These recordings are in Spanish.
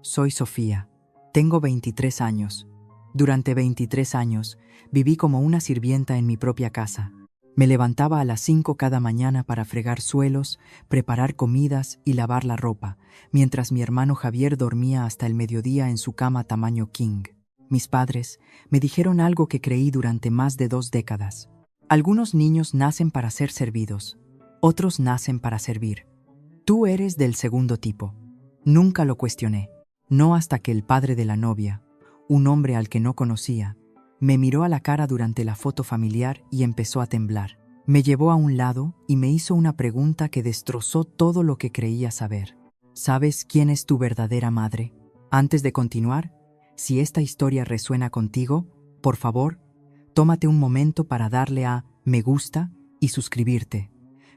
Soy Sofía. Tengo 23 años. Durante 23 años viví como una sirvienta en mi propia casa. Me levantaba a las 5 cada mañana para fregar suelos, preparar comidas y lavar la ropa, mientras mi hermano Javier dormía hasta el mediodía en su cama tamaño king. Mis padres me dijeron algo que creí durante más de 2 décadas. Algunos niños nacen para ser servidos, otros nacen para servir. Tú eres del segundo tipo. Nunca lo cuestioné, no hasta que el padre de la novia, un hombre al que no conocía, me miró a la cara durante la foto familiar y empezó a temblar. Me llevó a un lado y me hizo una pregunta que destrozó todo lo que creía saber. ¿Sabes quién es tu verdadera madre? Antes de continuar, si esta historia resuena contigo, por favor, tómate un momento para darle a me gusta y suscribirte,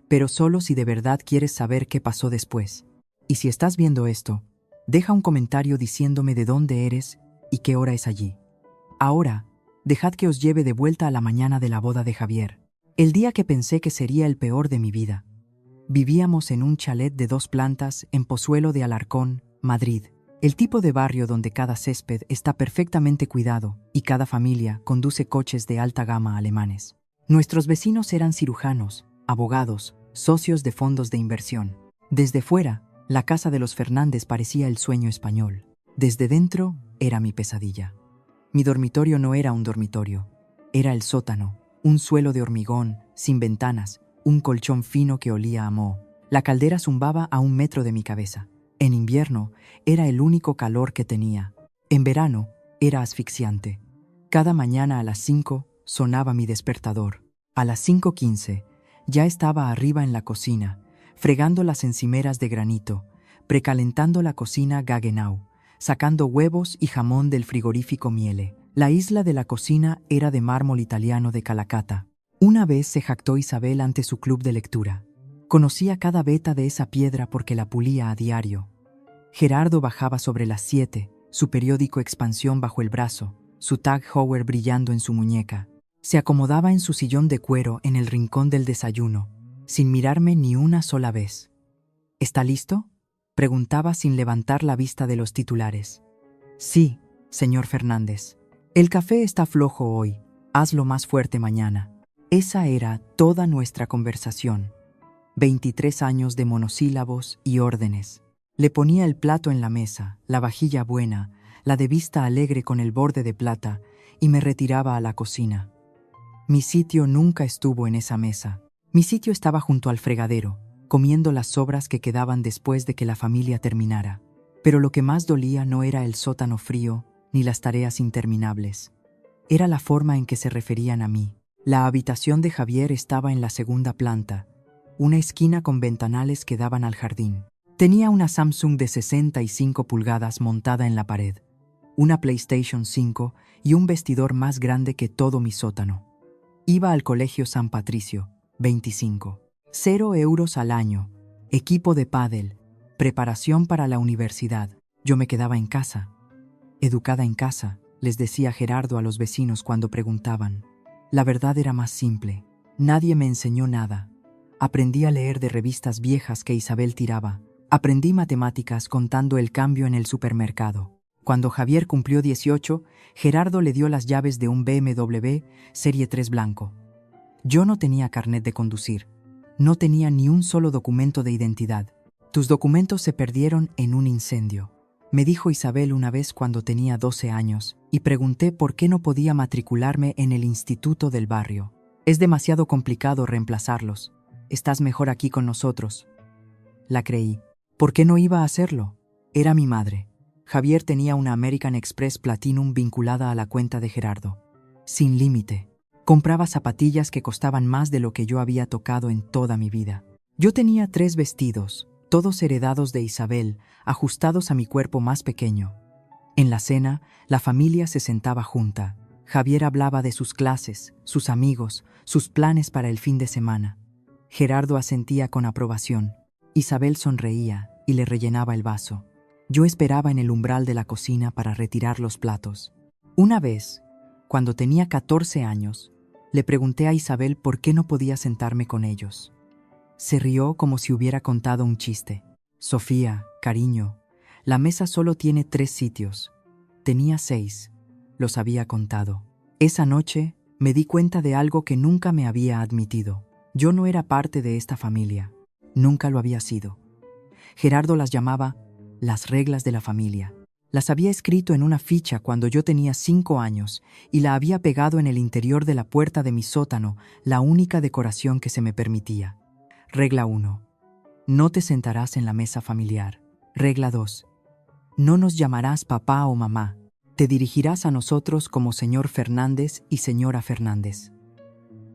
pero solo si de verdad quieres saber qué pasó después. Y si estás viendo esto, deja un comentario diciéndome de dónde eres y qué hora es allí. Ahora, dejad que os lleve de vuelta a la mañana de la boda de Javier, el día que pensé que sería el peor de mi vida. Vivíamos en un chalet de 2 plantas en Pozuelo de Alarcón, Madrid, el tipo de barrio donde cada césped está perfectamente cuidado y cada familia conduce coches de alta gama alemanes. Nuestros vecinos eran cirujanos, abogados, socios de fondos de inversión. Desde fuera, la casa de los Fernández parecía el sueño español. Desde dentro, era mi pesadilla. Mi dormitorio no era un dormitorio, era el sótano, un suelo de hormigón, sin ventanas, un colchón fino que olía a moho. La caldera zumbaba a 1 metro de mi cabeza. En invierno, era el único calor que tenía. En verano, era asfixiante. Cada mañana a las 5 sonaba mi despertador. A las 5:15, ya estaba arriba en la cocina, fregando las encimeras de granito, precalentando la cocina Gaggenau, sacando huevos y jamón del frigorífico Miele. La isla de la cocina era de mármol italiano de Calacata. Una vez se jactó Isabel ante su club de lectura. Conocía cada veta de esa piedra porque la pulía a diario. Gerardo bajaba sobre las 7, su periódico Expansión bajo el brazo, su Tag Heuer brillando en su muñeca. Se acomodaba en su sillón de cuero en el rincón del desayuno, sin mirarme ni una sola vez. ¿Está listo?, preguntaba sin levantar la vista de los titulares. Sí, señor Fernández. El café está flojo hoy, hazlo más fuerte mañana. Esa era toda nuestra conversación. 23 años de monosílabos y órdenes. Le ponía el plato en la mesa, la vajilla buena, la de vista alegre con el borde de plata, y me retiraba a la cocina. Mi sitio nunca estuvo en esa mesa. Mi sitio estaba junto al fregadero, comiendo las sobras que quedaban después de que la familia terminara. Pero lo que más dolía no era el sótano frío ni las tareas interminables. Era la forma en que se referían a mí. La habitación de Javier estaba en la 2ª planta, una esquina con ventanales que daban al jardín. Tenía una Samsung de 65 pulgadas montada en la pared, una PlayStation 5 y un vestidor más grande que todo mi sótano. Iba al colegio San Patricio, 25. 0 euros al año, equipo de pádel, preparación para la universidad. Yo me quedaba en casa. Educada en casa, les decía Gerardo a los vecinos cuando preguntaban. La verdad era más simple. Nadie me enseñó nada. Aprendí a leer de revistas viejas que Isabel tiraba. Aprendí matemáticas contando el cambio en el supermercado. Cuando Javier cumplió 18, Gerardo le dio las llaves de un BMW Serie 3 blanco. Yo no tenía carnet de conducir. No tenía ni un solo documento de identidad. Tus documentos se perdieron en un incendio, me dijo Isabel una vez cuando tenía 12 años, y pregunté por qué no podía matricularme en el instituto del barrio. Es demasiado complicado reemplazarlos. Estás mejor aquí con nosotros. La creí. ¿Por qué no iba a hacerlo? Era mi madre. Javier tenía una American Express Platinum vinculada a la cuenta de Gerardo. Sin límite. Compraba zapatillas que costaban más de lo que yo había tocado en toda mi vida. Yo tenía 3 vestidos, todos heredados de Isabel, ajustados a mi cuerpo más pequeño. En la cena, la familia se sentaba junta. Javier hablaba de sus clases, sus amigos, sus planes para el fin de semana. Gerardo asentía con aprobación. Isabel sonreía y le rellenaba el vaso. Yo esperaba en el umbral de la cocina para retirar los platos. Una vez, cuando tenía 14 años, le pregunté a Isabel por qué no podía sentarme con ellos. Se rió como si hubiera contado un chiste. Sofía, cariño, La mesa solo tiene 3 sitios. Tenía 6. Los había contado. Esa noche me di cuenta de algo que nunca me había admitido. Yo no era parte de esta familia. Nunca lo había sido. Gerardo las llamaba las reglas de la familia. Las había escrito en una ficha cuando yo tenía 5 años y la había pegado en el interior de la puerta de mi sótano, la única decoración que se me permitía. Regla 1. No te sentarás en la mesa familiar. Regla 2. No nos llamarás papá o mamá. Te dirigirás a nosotros como señor Fernández y señora Fernández.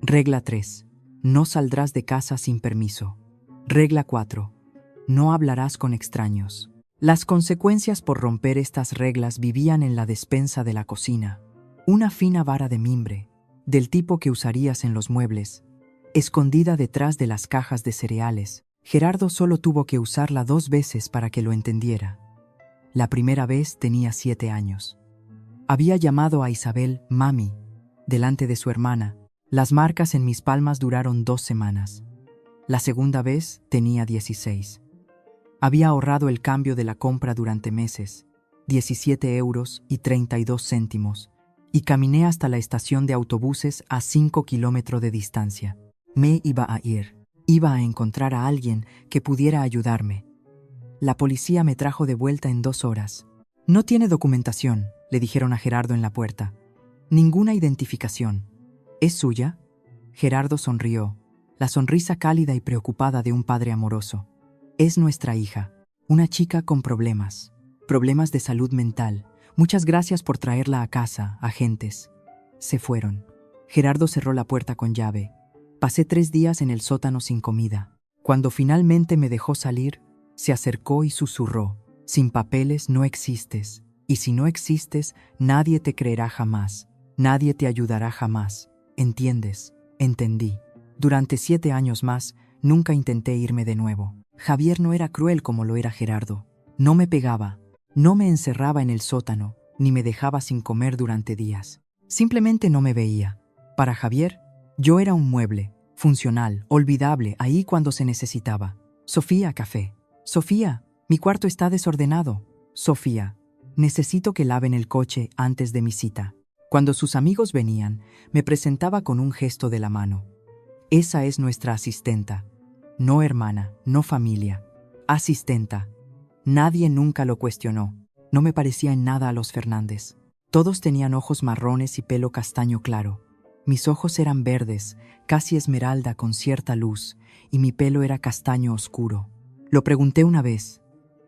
Regla 3. No saldrás de casa sin permiso. Regla 4. No hablarás con extraños. Las consecuencias por romper estas reglas vivían en la despensa de la cocina. Una fina vara de mimbre, del tipo que usarías en los muebles, escondida detrás de las cajas de cereales. Gerardo solo tuvo que usarla 2 veces para que lo entendiera. La primera vez tenía 7 años. Había llamado a Isabel mami, delante de su hermana. Las marcas en mis palmas duraron 2 semanas. La segunda vez tenía 16. Había ahorrado el cambio de la compra durante meses, 17 euros y 32 céntimos, y caminé hasta la estación de autobuses a 5 kilómetros de distancia. Me iba a ir. Iba a encontrar a alguien que pudiera ayudarme. La policía me trajo de vuelta en 2 horas. No tiene documentación, le dijeron a Gerardo en la puerta. Ninguna identificación. ¿Es suya? Gerardo sonrió, la sonrisa cálida y preocupada de un padre amoroso. Es nuestra hija, una chica con problemas de salud mental. Muchas gracias por traerla a casa, agentes. Se fueron. Gerardo cerró la puerta con llave. Pasé 3 días en el sótano sin comida. Cuando finalmente me dejó salir, se acercó y susurró: sin papeles no existes, y si no existes, nadie te creerá jamás, nadie te ayudará jamás. ¿Entiendes? Entendí. Durante 7 años más, nunca intenté irme de nuevo. Javier no era cruel como lo era Gerardo. No me pegaba, no me encerraba en el sótano, ni me dejaba sin comer durante días. Simplemente no me veía. Para Javier, yo era un mueble, funcional, olvidable, ahí cuando se necesitaba. Sofía, café. Sofía, mi cuarto está desordenado. Sofía, necesito que laven el coche antes de mi cita. Cuando sus amigos venían, me presentaba con un gesto de la mano. Esa es nuestra asistenta. No hermana, no familia. Asistenta. Nadie nunca lo cuestionó. No me parecía en nada a los Fernández. Todos tenían ojos marrones y pelo castaño claro. Mis ojos eran verdes, casi esmeralda con cierta luz, y mi pelo era castaño oscuro. Lo pregunté una vez,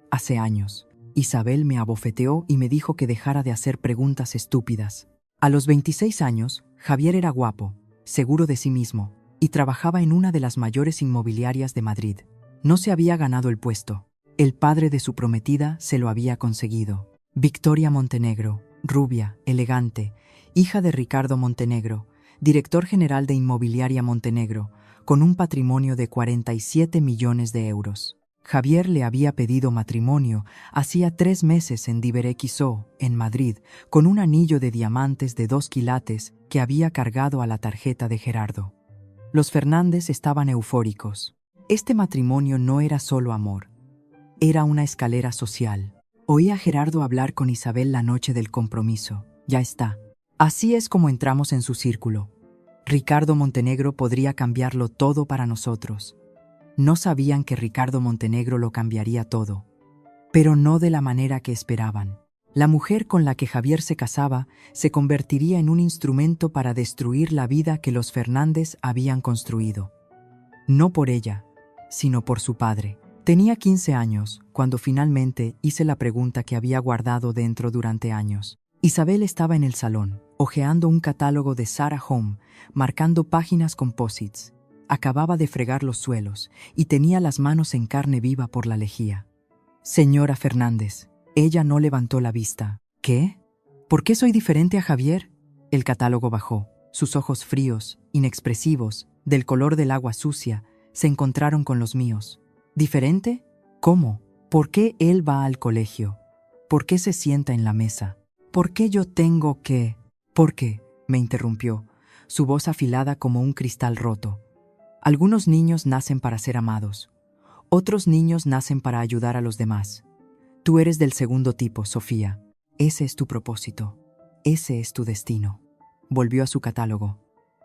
hace años. Isabel me abofeteó y me dijo que dejara de hacer preguntas estúpidas. A los 26 años, Javier era guapo, seguro de sí mismo, y trabajaba en una de las mayores inmobiliarias de Madrid. No se había ganado el puesto. El padre de su prometida se lo había conseguido. Victoria Montenegro, rubia, elegante, hija de Ricardo Montenegro, director general de Inmobiliaria Montenegro, con un patrimonio de 47 millones de euros. Javier le había pedido matrimonio hacía 3 meses en Diverexo, en Madrid, con un anillo de diamantes de 2 quilates que había cargado a la tarjeta de Gerardo. Los Fernández estaban eufóricos. Este matrimonio no era solo amor, era una escalera social. Oí a Gerardo hablar con Isabel la noche del compromiso. Ya está. Así es como entramos en su círculo. Ricardo Montenegro podría cambiarlo todo para nosotros. No sabían que Ricardo Montenegro lo cambiaría todo, pero no de la manera que esperaban. La mujer con la que Javier se casaba se convertiría en un instrumento para destruir la vida que los Fernández habían construido. No por ella, sino por su padre. Tenía 15 años cuando finalmente hice la pregunta que había guardado dentro durante años. Isabel estaba en el salón, hojeando un catálogo de Sarah Home, marcando páginas con post-its. Acababa de fregar los suelos y tenía las manos en carne viva por la lejía. Señora Fernández. Ella no levantó la vista. ¿Qué? ¿Por qué soy diferente a Javier? El catálogo bajó. Sus ojos fríos, inexpresivos, del color del agua sucia, se encontraron con los míos. ¿Diferente? ¿Cómo? ¿Por qué él va al colegio? ¿Por qué se sienta en la mesa? ¿Por qué yo tengo que...? ¿Por qué?, me interrumpió, su voz afilada como un cristal roto. Algunos niños nacen para ser amados. Otros niños nacen para ayudar a los demás. Tú eres del segundo tipo, Sofía. Ese es tu propósito. Ese es tu destino. Volvió a su catálogo.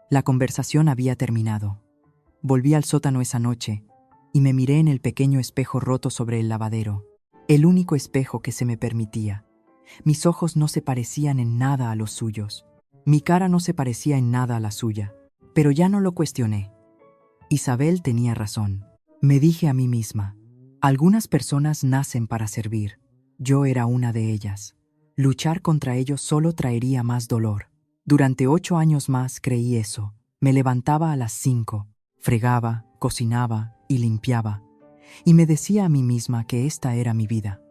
La conversación había terminado. Volví al sótano esa noche y me miré en el pequeño espejo roto sobre el lavadero. El único espejo que se me permitía. Mis ojos no se parecían en nada a los suyos. Mi cara no se parecía en nada a la suya. Pero ya no lo cuestioné. Isabel tenía razón. Me dije a mí misma, algunas personas nacen para servir. Yo era una de ellas. Luchar contra ellos solo traería más dolor. Durante 8 años más creí eso. Me levantaba a las 5, fregaba, cocinaba y limpiaba. Y me decía a mí misma que esta era mi vida.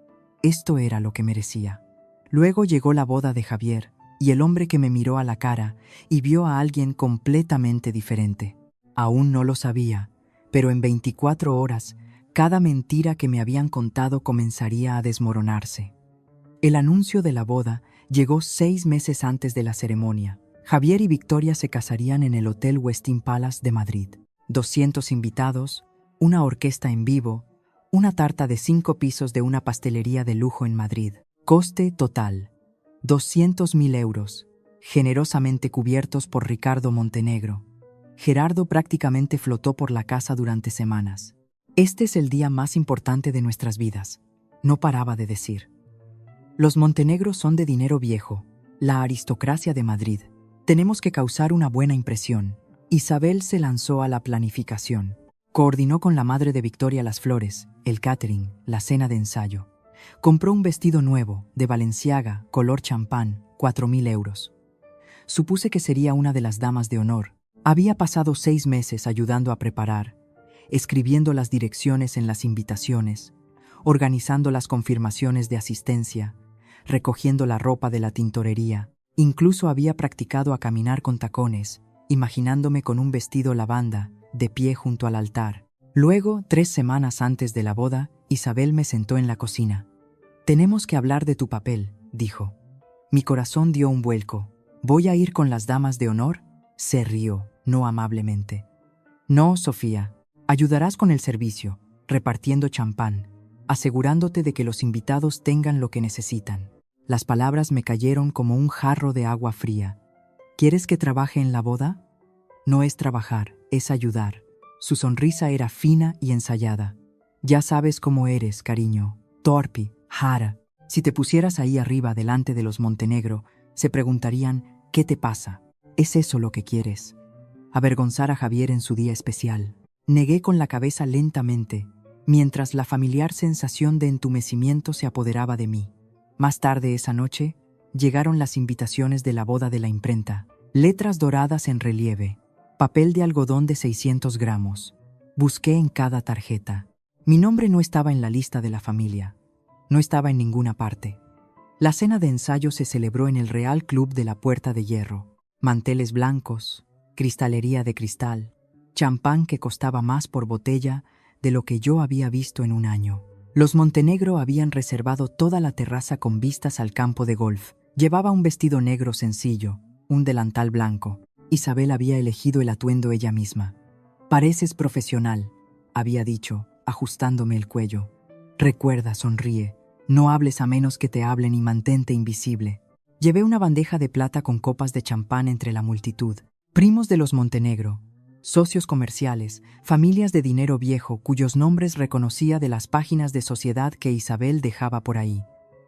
Esto era lo que merecía. Luego llegó la boda de Javier y el hombre que me miró a la cara y vio a alguien completamente diferente. Aún no lo sabía, pero en 24 horas, cada mentira que me habían contado comenzaría a desmoronarse. El anuncio de la boda llegó 6 meses antes de la ceremonia. Javier y Victoria se casarían en el Hotel Westin Palace de Madrid. 200 invitados, una orquesta en vivo, una tarta de 5 pisos de una pastelería de lujo en Madrid. Coste total, 200.000 euros, generosamente cubiertos por Ricardo Montenegro. Gerardo prácticamente flotó por la casa durante semanas. Este es el día más importante de nuestras vidas, no paraba de decir. Los Montenegro son de dinero viejo, la aristocracia de Madrid. Tenemos que causar una buena impresión. Isabel se lanzó a la planificación. Coordinó con la madre de Victoria las flores, el catering, la cena de ensayo. Compró un vestido nuevo, de Balenciaga, color champán, 4.000 euros. Supuse que sería una de las damas de honor. Había pasado 6 meses ayudando a preparar, escribiendo las direcciones en las invitaciones, organizando las confirmaciones de asistencia, recogiendo la ropa de la tintorería. Incluso había practicado a caminar con tacones, imaginándome con un vestido lavanda, de pie junto al altar. Luego, 3 semanas antes de la boda, Isabel me sentó en la cocina. «Tenemos que hablar de tu papel», dijo. Mi corazón dio un vuelco. «¿Voy a ir con las damas de honor?». Se rió, no amablemente. «No, Sofía. Ayudarás con el servicio, repartiendo champán, asegurándote de que los invitados tengan lo que necesitan». Las palabras me cayeron como un jarro de agua fría. «¿Quieres que trabaje en la boda?». «No es trabajar, es ayudar». Su sonrisa era fina y ensayada. «Ya sabes cómo eres, cariño. Torpe, jara. Si te pusieras ahí arriba delante de los Montenegro, se preguntarían, ¿qué te pasa? ¿Es eso lo que quieres?». Avergonzar a Javier en su día especial. Negué con la cabeza lentamente, mientras la familiar sensación de entumecimiento se apoderaba de mí. Más tarde esa noche, llegaron las invitaciones de la boda de la imprenta. Letras doradas en relieve, papel de algodón de 600 gramos. Busqué en cada tarjeta. Mi nombre no estaba en la lista de la familia. No estaba en ninguna parte. La cena de ensayo se celebró en el Real Club de la Puerta de Hierro. Manteles blancos, cristalería de cristal, champán que costaba más por botella de lo que yo había visto en un año. Los Montenegro habían reservado toda la terraza con vistas al campo de golf. Llevaba un vestido negro sencillo, un delantal blanco. Isabel había elegido el atuendo ella misma. «Pareces profesional», había dicho, ajustándome el cuello. «Recuerda», sonríe, «no hables a menos que te hablen y mantente invisible». Llevé una bandeja de plata con copas de champán entre la multitud. Primos de los Montenegro, socios comerciales, familias de dinero viejo cuyos nombres reconocía de las páginas de sociedad que Isabel dejaba por ahí.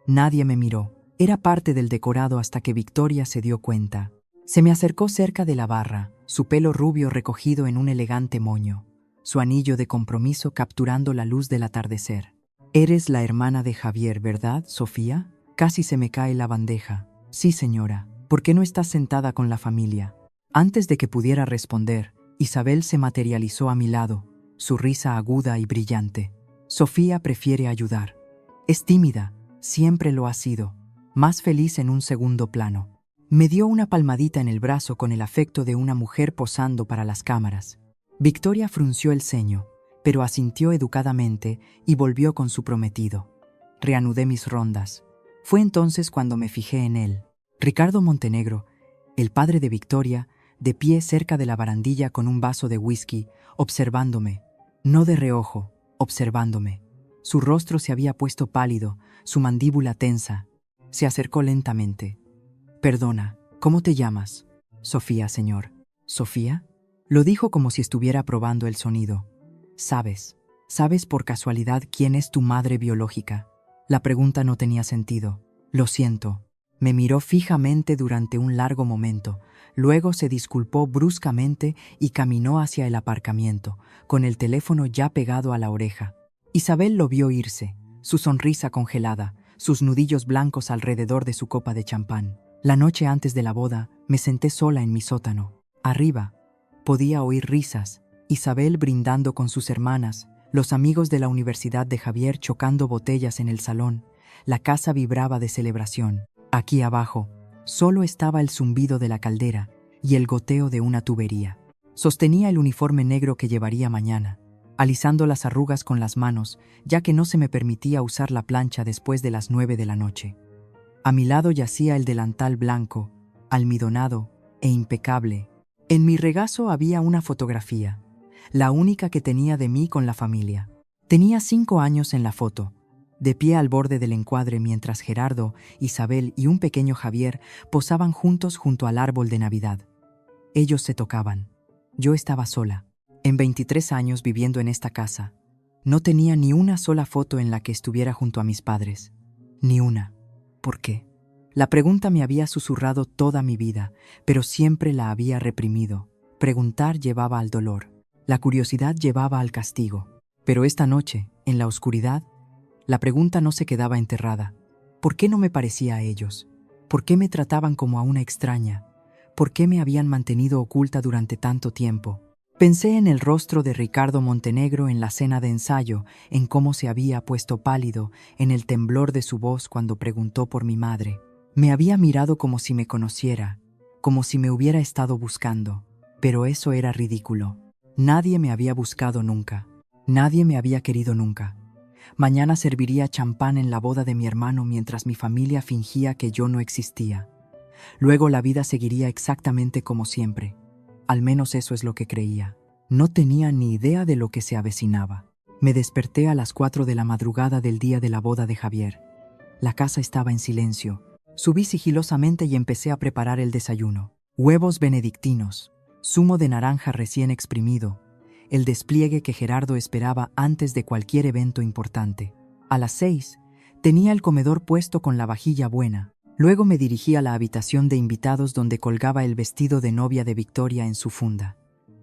Nadie me miró. Era parte del decorado hasta que Victoria se dio cuenta. Se me acercó cerca de la barra, su pelo rubio recogido en un elegante moño, su anillo de compromiso capturando la luz del atardecer. «Eres la hermana de Javier, ¿verdad, Sofía?». Casi se me cae la bandeja. «Sí, señora. ¿Por qué no estás sentada con la familia?». Antes de que pudiera responder, Isabel se materializó a mi lado, su risa aguda y brillante. «Sofía prefiere ayudar. Es tímida, siempre lo ha sido, más feliz en un segundo plano». Me dio una palmadita en el brazo con el afecto de una mujer posando para las cámaras. Victoria frunció el ceño, pero asintió educadamente y volvió con su prometido. Reanudé mis rondas. Fue entonces cuando me fijé en él. Ricardo Montenegro, el padre de Victoria, de pie cerca de la barandilla con un vaso de whisky, observándome, no de reojo, observándome. Su rostro se había puesto pálido, su mandíbula tensa. Se acercó lentamente. «Perdona, ¿cómo te llamas?» «Sofía, señor». «¿Sofía?» Lo dijo como si estuviera probando el sonido. ¿Sabes por casualidad quién es tu madre biológica?» La pregunta no tenía sentido. «Lo siento». Me miró fijamente durante un largo momento. Luego se disculpó bruscamente y caminó hacia el aparcamiento, con el teléfono ya pegado a la oreja. Isabel lo vio irse, su sonrisa congelada, sus nudillos blancos alrededor de su copa de champán. La noche antes de la boda, me senté sola en mi sótano. Arriba, podía oír risas, Isabel brindando con sus hermanas, los amigos de la Universidad de Javier chocando botellas en el salón. La casa vibraba de celebración. Aquí abajo, solo estaba el zumbido de la caldera y el goteo de una tubería. Sostenía el uniforme negro que llevaría mañana, alisando las arrugas con las manos, ya que no se me permitía usar la plancha después de las 9 de la noche. A mi lado yacía el delantal blanco, almidonado e impecable. En mi regazo había una fotografía, la única que tenía de mí con la familia. Tenía 5 años en la foto, de pie al borde del encuadre mientras Gerardo, Isabel y un pequeño Javier posaban juntos junto al árbol de Navidad. Ellos se tocaban. Yo estaba sola. En 23 años viviendo en esta casa, no tenía ni una sola foto en la que estuviera junto a mis padres. Ni una. ¿Por qué? La pregunta me había susurrado toda mi vida, pero siempre la había reprimido. Preguntar llevaba al dolor. La curiosidad llevaba al castigo. Pero esta noche, en la oscuridad, la pregunta no se quedaba enterrada. ¿Por qué no me parecía a ellos? ¿Por qué me trataban como a una extraña? ¿Por qué me habían mantenido oculta durante tanto tiempo? Pensé en el rostro de Ricardo Montenegro en la cena de ensayo, en cómo se había puesto pálido, en el temblor de su voz cuando preguntó por mi madre. Me había mirado como si me conociera, como si me hubiera estado buscando. Pero eso era ridículo. Nadie me había buscado nunca. Nadie me había querido nunca. Mañana serviría champán en la boda de mi hermano mientras mi familia fingía que yo no existía. Luego la vida seguiría exactamente como siempre. Al menos eso es lo que creía. No tenía ni idea de lo que se avecinaba. Me desperté a las 4 de la madrugada del día de la boda de Javier. La casa estaba en silencio. Subí sigilosamente y empecé a preparar el desayuno. Huevos benedictinos, zumo de naranja recién exprimido, el despliegue que Gerardo esperaba antes de cualquier evento importante. A las 6, tenía el comedor puesto con la vajilla buena. Luego me dirigí a la habitación de invitados donde colgaba el vestido de novia de Victoria en su funda.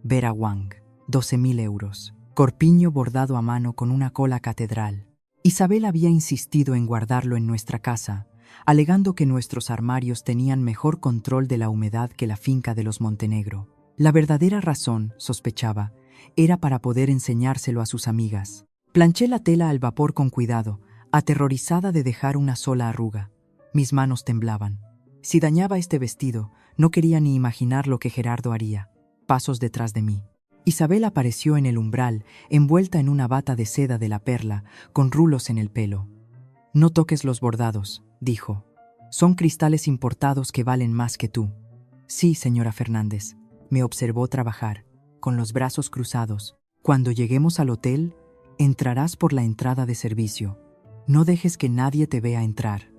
Vera Wang, 12.000 euros. Corpiño bordado a mano con una cola catedral. Isabel había insistido en guardarlo en nuestra casa, alegando que nuestros armarios tenían mejor control de la humedad que la finca de los Montenegro. La verdadera razón, sospechaba, era para poder enseñárselo a sus amigas. Planché la tela al vapor con cuidado, aterrorizada de dejar una sola arruga. Mis manos temblaban. Si dañaba este vestido, no quería ni imaginar lo que Gerardo haría. Pasos detrás de mí. Isabel apareció en el umbral, envuelta en una bata de seda de la Perla, con rulos en el pelo. «No toques los bordados», dijo. «Son cristales importados que valen más que tú». «Sí, señora Fernández». Me observó trabajar, con los brazos cruzados. «Cuando lleguemos al hotel, entrarás por la entrada de servicio. No dejes que nadie te vea entrar».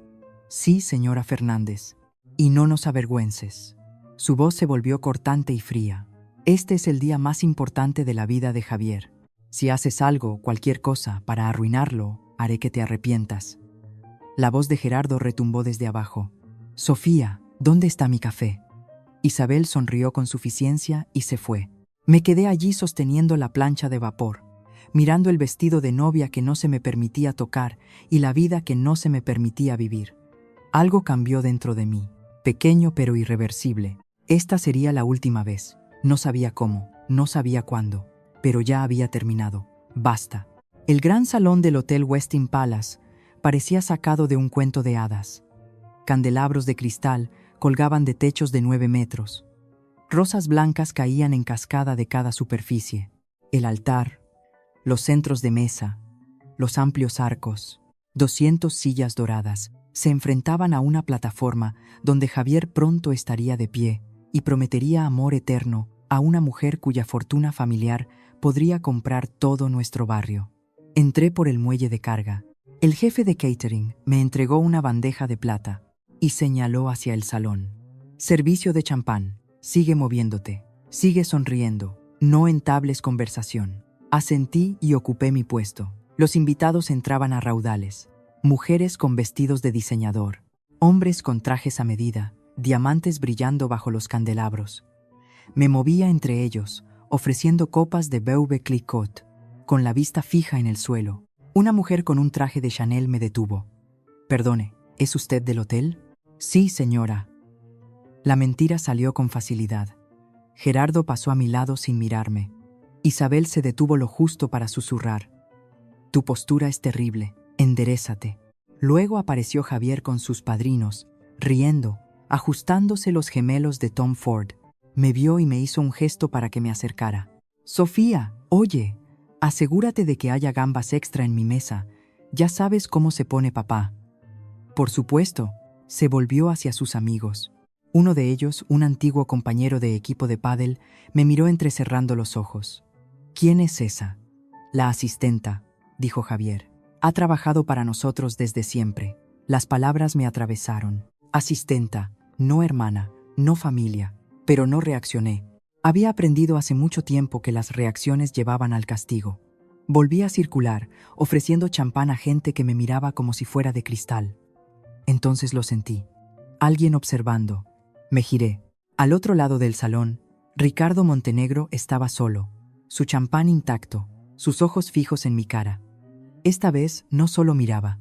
«Sí, señora Fernández. Y no nos avergüences». Su voz se volvió cortante y fría. «Este es el día más importante de la vida de Javier. Si haces algo, cualquier cosa, para arruinarlo, haré que te arrepientas». La voz de Gerardo retumbó desde abajo. «Sofía, ¿dónde está mi café?» Isabel sonrió con suficiencia y se fue. Me quedé allí sosteniendo la plancha de vapor, mirando el vestido de novia que no se me permitía tocar y la vida que no se me permitía vivir. Algo cambió dentro de mí, pequeño pero irreversible. Esta sería la última vez. No sabía cómo, no sabía cuándo, pero ya había terminado. Basta. El gran salón del Hotel Westin Palace parecía sacado de un cuento de hadas. Candelabros de cristal colgaban de techos de 9 metros. Rosas blancas caían en cascada de cada superficie. El altar, los centros de mesa, los amplios arcos, 200 sillas doradas, se enfrentaban a una plataforma donde Javier pronto estaría de pie y prometería amor eterno a una mujer cuya fortuna familiar podría comprar todo nuestro barrio. Entré por el muelle de carga. El jefe de catering me entregó una bandeja de plata y señaló hacia el salón. Servicio de champán. Sigue moviéndote. Sigue sonriendo. No entables conversación. Asentí y ocupé mi puesto. Los invitados entraban a raudales. Mujeres con vestidos de diseñador. Hombres con trajes a medida. Diamantes brillando bajo los candelabros. Me movía entre ellos, ofreciendo copas de Veuve Clicquot, con la vista fija en el suelo. Una mujer con un traje de Chanel me detuvo. «Perdone, ¿es usted del hotel?» «Sí, señora». La mentira salió con facilidad. Gerardo pasó a mi lado sin mirarme. Isabel se detuvo lo justo para susurrar. «Tu postura es terrible, enderézate». Luego apareció Javier con sus padrinos, riendo, ajustándose los gemelos de Tom Ford. Me vio y me hizo un gesto para que me acercara. «Sofía, oye, asegúrate de que haya gambas extra en mi mesa. Ya sabes cómo se pone papá». Por supuesto, se volvió hacia sus amigos. Uno de ellos, un antiguo compañero de equipo de pádel, me miró entrecerrando los ojos. «¿Quién es esa?» «La asistenta», dijo Javier. «Ha trabajado para nosotros desde siempre». Las palabras me atravesaron. Asistenta, no hermana, no familia. Pero no reaccioné. Había aprendido hace mucho tiempo que las reacciones llevaban al castigo. Volví a circular, ofreciendo champán a gente que me miraba como si fuera de cristal. Entonces lo sentí. Alguien observando. Me giré. Al otro lado del salón, Ricardo Montenegro estaba solo, su champán intacto, sus ojos fijos en mi cara. Esta vez no solo miraba.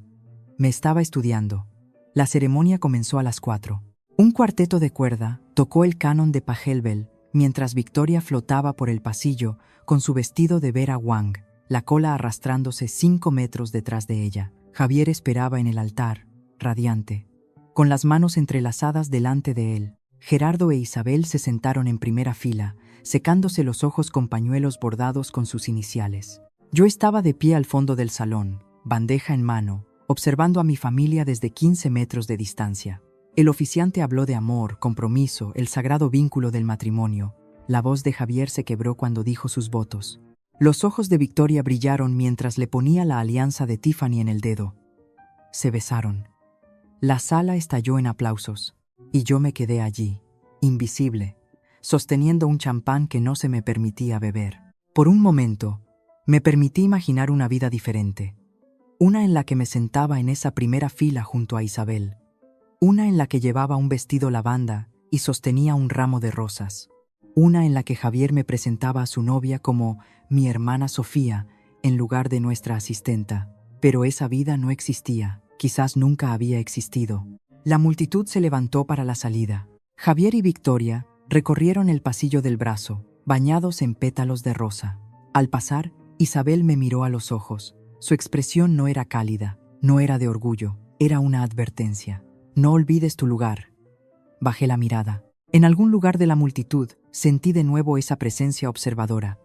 Me estaba estudiando. La ceremonia comenzó a las 4. Un cuarteto de cuerda tocó el canon de Pachelbel mientras Victoria flotaba por el pasillo con su vestido de Vera Wang, la cola arrastrándose 5 metros detrás de ella. Javier esperaba en el altar, radiante, con las manos entrelazadas delante de él. Gerardo e Isabel se sentaron en primera fila, secándose los ojos con pañuelos bordados con sus iniciales. Yo estaba de pie al fondo del salón, bandeja en mano, observando a mi familia desde 15 metros de distancia. El oficiante habló de amor, compromiso, el sagrado vínculo del matrimonio. La voz de Javier se quebró cuando dijo sus votos. Los ojos de Victoria brillaron mientras le ponía la alianza de Tiffany en el dedo. Se besaron. La sala estalló en aplausos, y yo me quedé allí, invisible, sosteniendo un champán que no se me permitía beber. Por un momento, me permití imaginar una vida diferente. Una en la que me sentaba en esa primera fila junto a Isabel. Una en la que llevaba un vestido lavanda y sostenía un ramo de rosas. Una en la que Javier me presentaba a su novia como mi hermana Sofía en lugar de nuestra asistenta. Pero esa vida no existía, quizás nunca había existido. La multitud se levantó para la salida. Javier y Victoria recorrieron el pasillo del brazo, bañados en pétalos de rosa. Al pasar, Isabel me miró a los ojos. Su expresión no era cálida, no era de orgullo, era una advertencia. «No olvides tu lugar». Bajé la mirada. En algún lugar de la multitud sentí de nuevo esa presencia observadora.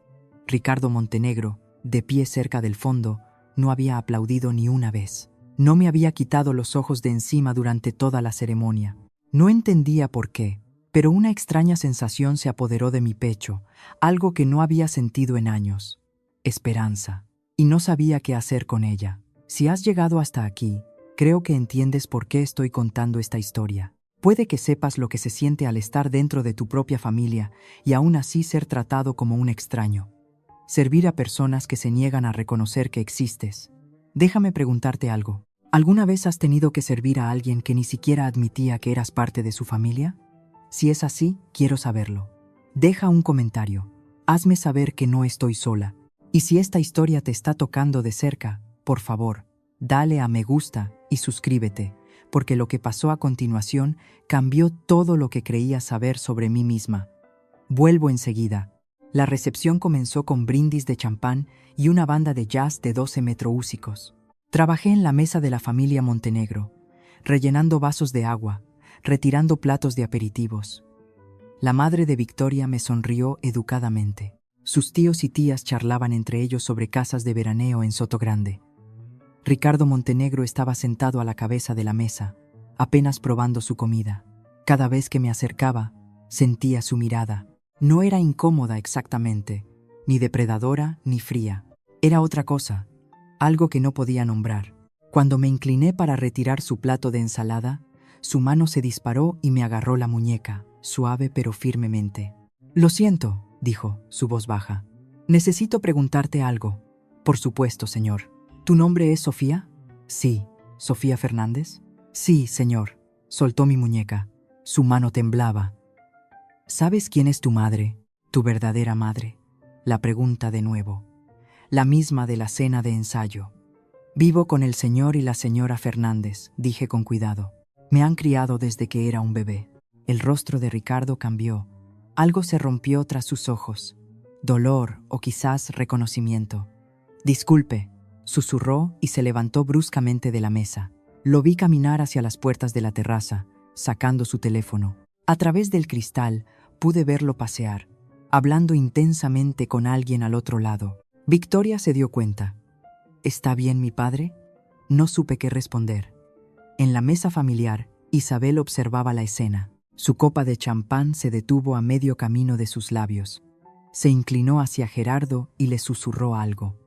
Ricardo Montenegro, de pie cerca del fondo, no había aplaudido ni una vez. No me había quitado los ojos de encima durante toda la ceremonia. No entendía por qué, pero una extraña sensación se apoderó de mi pecho, algo que no había sentido en años. Esperanza. Y no sabía qué hacer con ella. Si has llegado hasta aquí, creo que entiendes por qué estoy contando esta historia. Puede que sepas lo que se siente al estar dentro de tu propia familia y aún así ser tratado como un extraño. Servir a personas que se niegan a reconocer que existes. Déjame preguntarte algo. ¿Alguna vez has tenido que servir a alguien que ni siquiera admitía que eras parte de su familia? Si es así, quiero saberlo. Deja un comentario. Hazme saber que no estoy sola. Y si esta historia te está tocando de cerca, por favor, dale a me gusta y suscríbete, porque lo que pasó a continuación cambió todo lo que creía saber sobre mí misma. Vuelvo enseguida. La recepción comenzó con brindis de champán y una banda de jazz de 12 metrohúsicos. Trabajé en la mesa de la familia Montenegro, rellenando vasos de agua, retirando platos de aperitivos. La madre de Victoria me sonrió educadamente. Sus tíos y tías charlaban entre ellos sobre casas de veraneo en Sotogrande. Ricardo Montenegro estaba sentado a la cabeza de la mesa, apenas probando su comida. Cada vez que me acercaba, sentía su mirada. No era incómoda exactamente, ni depredadora ni fría. Era otra cosa, algo que no podía nombrar. Cuando me incliné para retirar su plato de ensalada, su mano se disparó y me agarró la muñeca, suave pero firmemente. «Lo siento», dijo, su voz baja. «Necesito preguntarte algo». «Por supuesto, señor». «¿Tu nombre es Sofía?» «Sí». «¿Sofía Fernández?» «Sí, señor». Soltó mi muñeca. Su mano temblaba. «¿Sabes quién es tu madre? ¿Tu verdadera madre?» La pregunta de nuevo. La misma de la cena de ensayo. «Vivo con el señor y la señora Fernández», dije con cuidado. «Me han criado desde que era un bebé». El rostro de Ricardo cambió. Algo se rompió tras sus ojos. Dolor o quizás reconocimiento. «Disculpe», susurró y se levantó bruscamente de la mesa. Lo vi caminar hacia las puertas de la terraza, sacando su teléfono. A través del cristal pude verlo pasear, hablando intensamente con alguien al otro lado. Victoria se dio cuenta. «¿Está bien mi padre?» No supe qué responder. En la mesa familiar, Isabel observaba la escena. Su copa de champán se detuvo a medio camino de sus labios. Se inclinó hacia Gerardo y le susurró algo.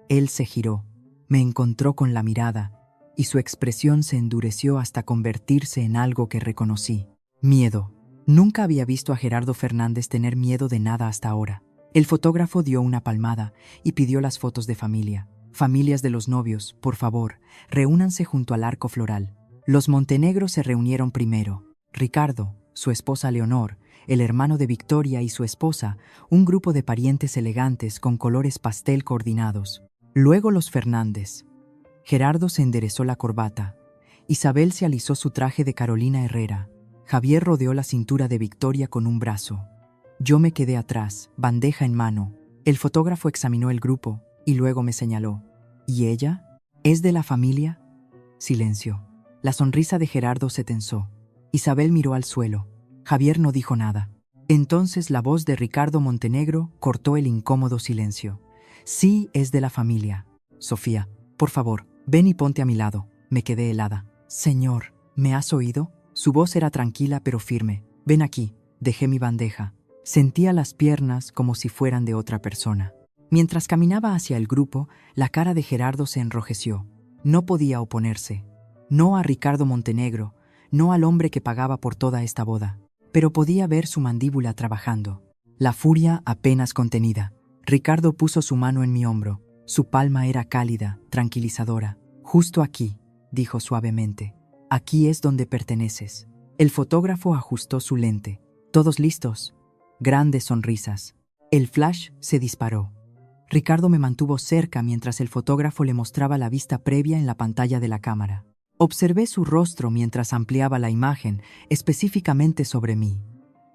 Él se giró, me encontró con la mirada, y su expresión se endureció hasta convertirse en algo que reconocí. Miedo. Nunca había visto a Gerardo Fernández tener miedo de nada hasta ahora. El fotógrafo dio una palmada y pidió las fotos de familia. «Familias de los novios, por favor, reúnanse junto al arco floral». Los Montenegro se reunieron primero. Ricardo, su esposa Leonor, el hermano de Victoria y su esposa, un grupo de parientes elegantes con colores pastel coordinados. Luego los Fernández. Gerardo se enderezó la corbata. Isabel se alisó su traje de Carolina Herrera. Javier rodeó la cintura de Victoria con un brazo. Yo me quedé atrás, bandeja en mano. El fotógrafo examinó el grupo y luego me señaló. «¿Y ella? ¿Es de la familia?» Silencio. La sonrisa de Gerardo se tensó. Isabel miró al suelo. Javier no dijo nada. Entonces la voz de Ricardo Montenegro cortó el incómodo silencio. «Sí, es de la familia. Sofía, por favor, ven y ponte a mi lado». Me quedé helada. «Señor, ¿me has oído?» Su voz era tranquila pero firme. «Ven aquí». Dejé mi bandeja. Sentía las piernas como si fueran de otra persona. Mientras caminaba hacia el grupo, la cara de Gerardo se enrojeció. No podía oponerse. No a Ricardo Montenegro, no al hombre que pagaba por toda esta boda. Pero podía ver su mandíbula trabajando. La furia apenas contenida. Ricardo puso su mano en mi hombro. Su palma era cálida, tranquilizadora. «Justo aquí», dijo suavemente. «Aquí es donde perteneces». El fotógrafo ajustó su lente. «¿Todos listos?» Grandes sonrisas. El flash se disparó. Ricardo me mantuvo cerca mientras el fotógrafo le mostraba la vista previa en la pantalla de la cámara. Observé su rostro mientras ampliaba la imagen, específicamente sobre mí.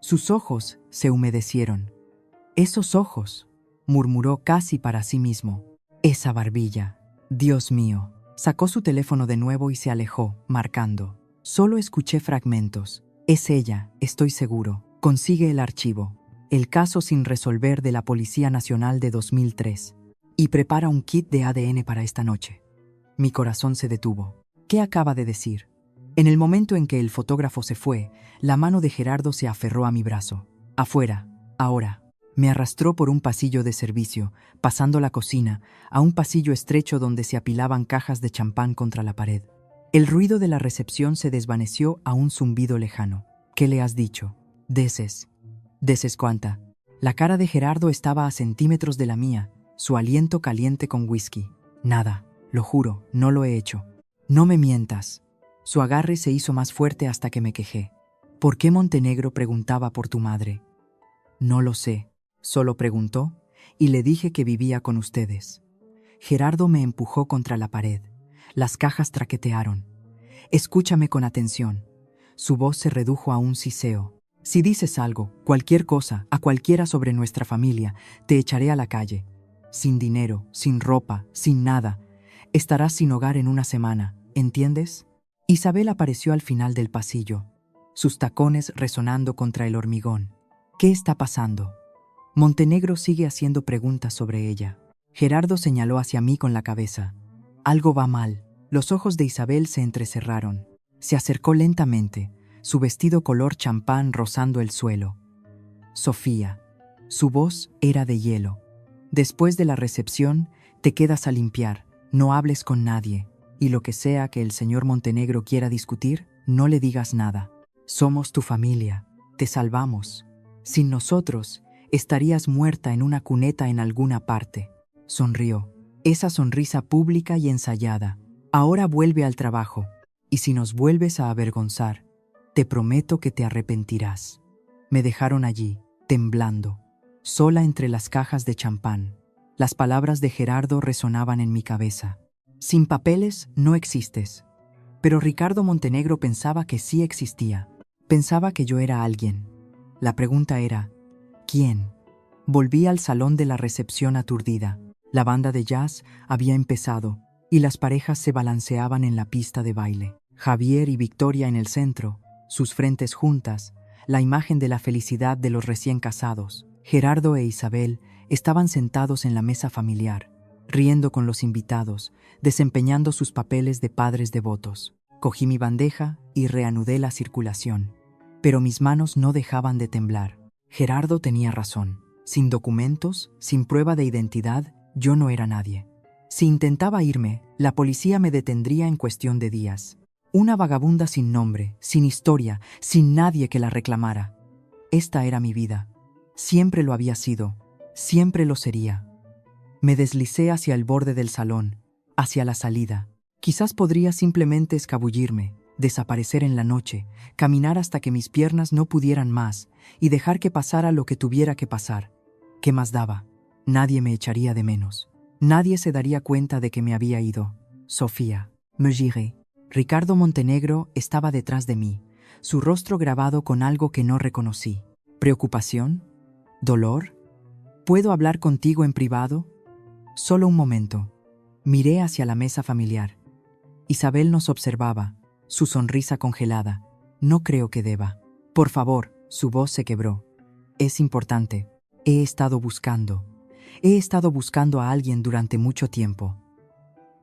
Sus ojos se humedecieron. «Esos ojos», murmuró casi para sí mismo. «Esa barbilla. Dios mío». Sacó su teléfono de nuevo y se alejó, marcando. Solo escuché fragmentos. «Es ella, estoy seguro. Consigue el archivo. El caso sin resolver de la Policía Nacional de 2003. Y prepara un kit de ADN para esta noche». Mi corazón se detuvo. ¿Qué acaba de decir? En el momento en que el fotógrafo se fue, la mano de Gerardo se aferró a mi brazo. «Afuera, ahora». Me arrastró por un pasillo de servicio, pasando la cocina, a un pasillo estrecho donde se apilaban cajas de champán contra la pared. El ruido de la recepción se desvaneció a un zumbido lejano. «¿Qué le has dicho?» «Deces». «¿Deces cuánta?» La cara de Gerardo estaba a centímetros de la mía, su aliento caliente con whisky. «Nada, lo juro, no lo he hecho». «No me mientas». Su agarre se hizo más fuerte hasta que me quejé. «¿Por qué Montenegro preguntaba por tu madre?» «No lo sé. Solo preguntó y le dije que vivía con ustedes». Gerardo me empujó contra la pared. Las cajas traquetearon. «Escúchame con atención». Su voz se redujo a un siseo. «Si dices algo, cualquier cosa, a cualquiera sobre nuestra familia, te echaré a la calle. Sin dinero, sin ropa, sin nada. Estarás sin hogar en una semana, ¿entiendes?» Isabel apareció al final del pasillo, sus tacones resonando contra el hormigón. «¿Qué está pasando?» Montenegro sigue haciendo preguntas sobre ella. Gerardo señaló hacia mí con la cabeza. «Algo va mal». Los ojos de Isabel se entrecerraron. Se acercó lentamente, su vestido color champán rozando el suelo. «Sofía». Su voz era de hielo. «Después de la recepción, te quedas a limpiar. No hables con nadie, y lo que sea que el señor Montenegro quiera discutir, no le digas nada. Somos tu familia, te salvamos. Sin nosotros, estarías muerta en una cuneta en alguna parte. Sonrió, esa sonrisa pública y ensayada. Ahora vuelve al trabajo, y si nos vuelves a avergonzar, te prometo que te arrepentirás. Me dejaron allí, temblando, sola entre las cajas de champán. Las palabras de Gerardo resonaban en mi cabeza. Sin papeles no existes. Pero Ricardo Montenegro pensaba que sí existía. Pensaba que yo era alguien. La pregunta era, ¿quién? Volví al salón de la recepción aturdida. La banda de jazz había empezado y las parejas se balanceaban en la pista de baile. Javier y Victoria en el centro, sus frentes juntas, la imagen de la felicidad de los recién casados. Gerardo e Isabel estaban sentados en la mesa familiar, riendo con los invitados, desempeñando sus papeles de padres devotos. Cogí mi bandeja y reanudé la circulación. Pero mis manos no dejaban de temblar. Gerardo tenía razón. Sin documentos, sin prueba de identidad, yo no era nadie. Si intentaba irme, la policía me detendría en cuestión de días. Una vagabunda sin nombre, sin historia, sin nadie que la reclamara. Esta era mi vida. Siempre lo había sido. Siempre lo sería. Me deslicé hacia el borde del salón, hacia la salida. Quizás podría simplemente escabullirme, desaparecer en la noche, caminar hasta que mis piernas no pudieran más y dejar que pasara lo que tuviera que pasar. ¿Qué más daba? Nadie me echaría de menos. Nadie se daría cuenta de que me había ido. Sofía. Me giré. Ricardo Montenegro estaba detrás de mí, su rostro grabado con algo que no reconocí. ¿Preocupación? ¿Dolor? ¿Puedo hablar contigo en privado? Solo un momento. Miré hacia la mesa familiar. Isabel nos observaba, su sonrisa congelada. No creo que deba. Por favor, su voz se quebró. Es importante. He estado buscando a alguien durante mucho tiempo.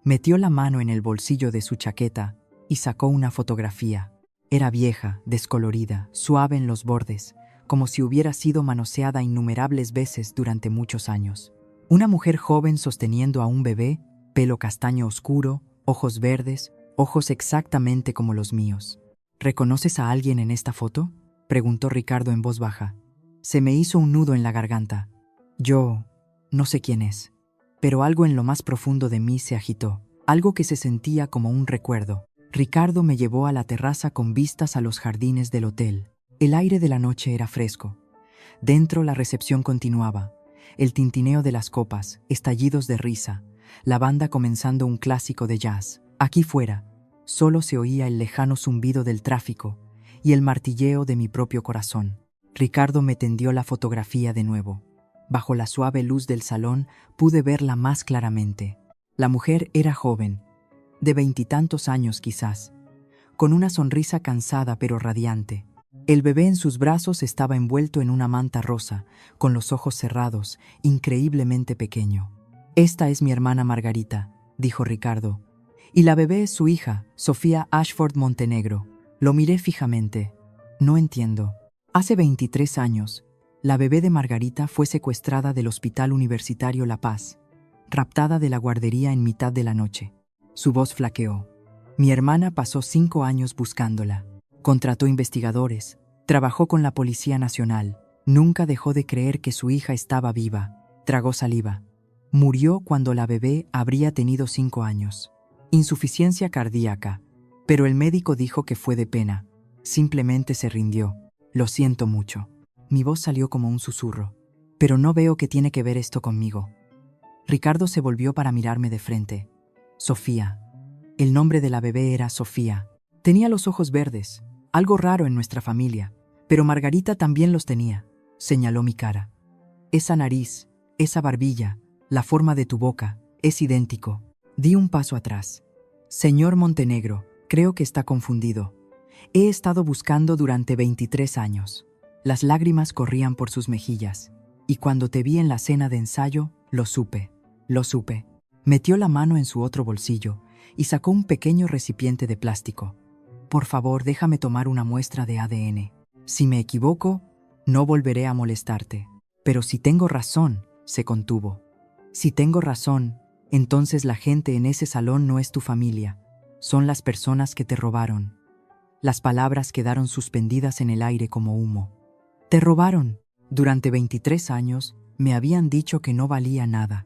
Metió la mano en el bolsillo de su chaqueta y sacó una fotografía. Era vieja, descolorida, suave en los bordes, como si hubiera sido manoseada innumerables veces durante muchos años. Una mujer joven sosteniendo a un bebé, pelo castaño oscuro, ojos verdes, ojos exactamente como los míos. ¿Reconoces a alguien en esta foto?, preguntó Ricardo en voz baja. Se me hizo un nudo en la garganta. Yo no sé quién es, pero algo en lo más profundo de mí se agitó, algo que se sentía como un recuerdo. Ricardo me llevó a la terraza con vistas a los jardines del hotel. El aire de la noche era fresco. Dentro la recepción continuaba, el tintineo de las copas, estallidos de risa, la banda comenzando un clásico de jazz. Aquí fuera, solo se oía el lejano zumbido del tráfico y el martilleo de mi propio corazón. Ricardo me tendió la fotografía de nuevo. Bajo la suave luz del salón pude verla más claramente. La mujer era joven, de 20 y tantos años quizás, con una sonrisa cansada pero radiante. El bebé en sus brazos estaba envuelto en una manta rosa, con los ojos cerrados, increíblemente pequeño. Esta es mi hermana Margarita, dijo Ricardo, y la bebé es su hija, Sofía Ashford Montenegro. Lo miré fijamente. No entiendo. Hace 23 años, la bebé de Margarita fue secuestrada del Hospital Universitario La Paz, raptada de la guardería en mitad de la noche. Su voz flaqueó. Mi hermana pasó 5 años buscándola. Contrató investigadores, trabajó con la Policía Nacional. Nunca dejó de creer que su hija estaba viva. Tragó saliva. Murió cuando la bebé habría tenido 5 años. Insuficiencia cardíaca, pero el médico dijo que fue de pena. Simplemente se rindió. Lo siento mucho. Mi voz salió como un susurro. Pero no veo qué tiene que ver esto conmigo. Ricardo se volvió para mirarme de frente. Sofía. El nombre de la bebé era Sofía. Tenía los ojos verdes, algo raro en nuestra familia, pero Margarita también los tenía. Señaló mi cara. Esa nariz, esa barbilla, la forma de tu boca, es idéntico. Di un paso atrás. Señor Montenegro, creo que está confundido. He estado buscando durante 23 años. Las lágrimas corrían por sus mejillas, y cuando te vi en la cena de ensayo, lo supe. Metió la mano en su otro bolsillo y sacó un pequeño recipiente de plástico. Por favor, déjame tomar una muestra de ADN. Si me equivoco, no volveré a molestarte. Pero si tengo razón, se contuvo. Si tengo razón, Entonces la gente en ese salón no es tu familia, son las personas que te robaron. Las palabras quedaron suspendidas en el aire como humo. Te robaron. Durante 23 años me habían dicho que no valía nada.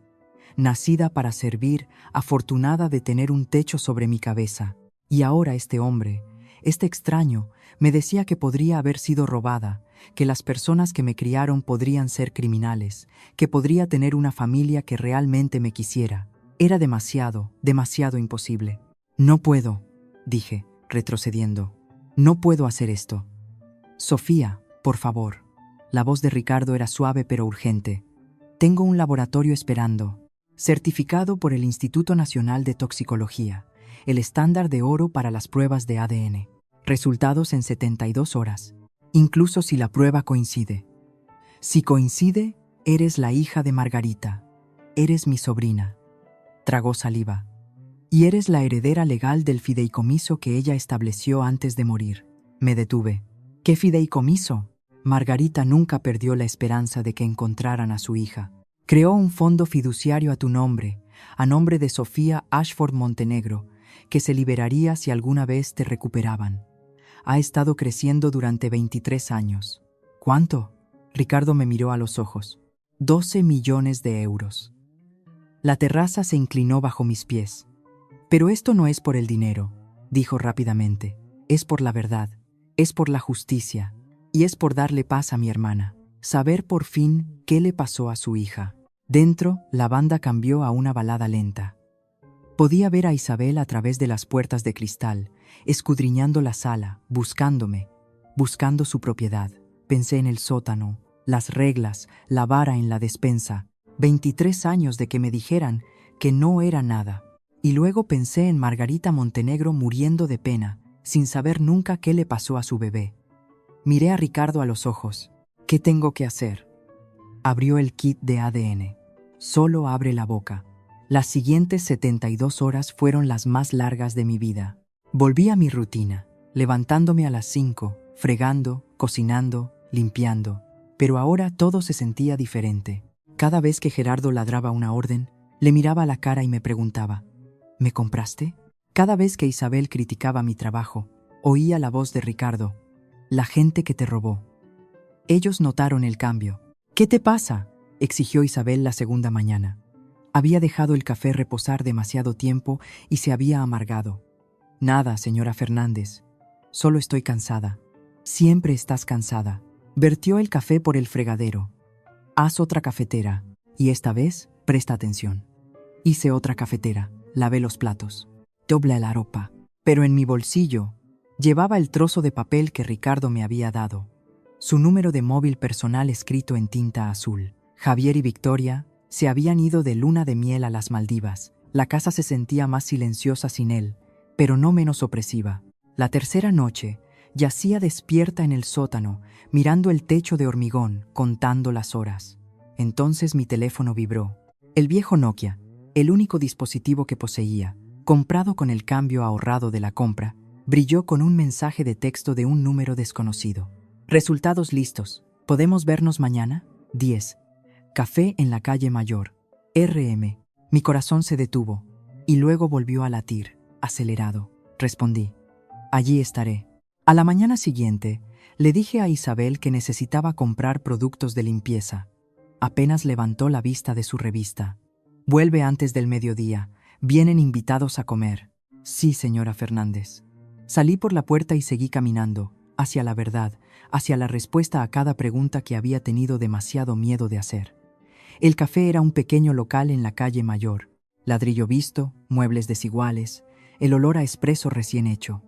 Nacida para servir, afortunada de tener un techo sobre mi cabeza. Y ahora este hombre, este extraño, me decía que podría haber sido robada, que las personas que me criaron podrían ser criminales, que podría tener una familia que realmente me quisiera. Era demasiado, demasiado imposible. No puedo, dije, retrocediendo. No puedo hacer esto. Sofía, por favor. La voz de Ricardo era suave pero urgente. Tengo un laboratorio esperando, certificado por el Instituto Nacional de Toxicología, el estándar de oro para las pruebas de ADN. Resultados en 72 horas, incluso si la prueba coincide. Si coincide, eres la hija de Margarita. Eres mi sobrina. Tragó saliva. Y eres la heredera legal del fideicomiso que ella estableció antes de morir. Me detuve. ¿Qué fideicomiso? Margarita nunca perdió la esperanza de que encontraran a su hija. Creó un fondo fiduciario a tu nombre, a nombre de Sofía Ashford Montenegro, que se liberaría si alguna vez te recuperaban. Ha estado creciendo durante 23 años. ¿Cuánto? Ricardo me miró a los ojos. 12 millones de euros. La terraza se inclinó bajo mis pies. Pero esto no es por el dinero, dijo rápidamente. Es por la verdad, es por la justicia, y es por darle paz a mi hermana. Saber por fin qué le pasó a su hija. Dentro, la banda cambió a una balada lenta. Podía ver a Isabel a través de las puertas de cristal, escudriñando la sala, buscándome, buscando su propiedad. Pensé en el sótano, las reglas, la vara en la despensa. 23 años de que me dijeran que no era nada. Y luego pensé en Margarita Montenegro muriendo de pena, sin saber nunca qué le pasó a su bebé. Miré a Ricardo a los ojos. ¿Qué tengo que hacer? Abrió el kit de ADN. Solo abre la boca. Las siguientes 72 horas fueron las más largas de mi vida. Volví a mi rutina, levantándome a las 5, fregando, cocinando, limpiando. Pero ahora todo se sentía diferente. Cada vez que Gerardo ladraba una orden, le miraba a la cara y me preguntaba, ¿me compraste? Cada vez que Isabel criticaba mi trabajo, oía la voz de Ricardo, la gente que te robó. Ellos notaron el cambio. ¿Qué te pasa?, exigió Isabel la segunda mañana. Había dejado el café reposar demasiado tiempo y se había amargado. Nada, señora Fernández. Solo estoy cansada. Siempre estás cansada. Vertió el café por el fregadero. Haz otra cafetera, y esta vez presta atención. Hice otra cafetera, lavé los platos. Dobla la ropa. Pero en mi bolsillo llevaba el trozo de papel que Ricardo me había dado. Su número de móvil personal escrito en tinta azul. Javier y Victoria se habían ido de luna de miel a las Maldivas. La casa se sentía más silenciosa sin él, pero no menos opresiva. La tercera noche, yacía despierta en el sótano, mirando el techo de hormigón, contando las horas. Entonces mi teléfono vibró. El viejo Nokia, el único dispositivo que poseía, comprado con el cambio ahorrado de la compra, brilló con un mensaje de texto de un número desconocido. Resultados listos. ¿Podemos vernos mañana? 10. Café en la calle Mayor. RM. Mi corazón se detuvo y luego volvió a latir, acelerado. Respondí. Allí estaré. A la mañana siguiente, le dije a Isabel que necesitaba comprar productos de limpieza. Apenas levantó la vista de su revista. Vuelve antes del mediodía. Vienen invitados a comer. Sí, señora Fernández. Salí por la puerta y seguí caminando, hacia la verdad, hacia la respuesta a cada pregunta que había tenido demasiado miedo de hacer. El café era un pequeño local en la calle Mayor. Ladrillo visto, muebles desiguales, el olor a espresso recién hecho.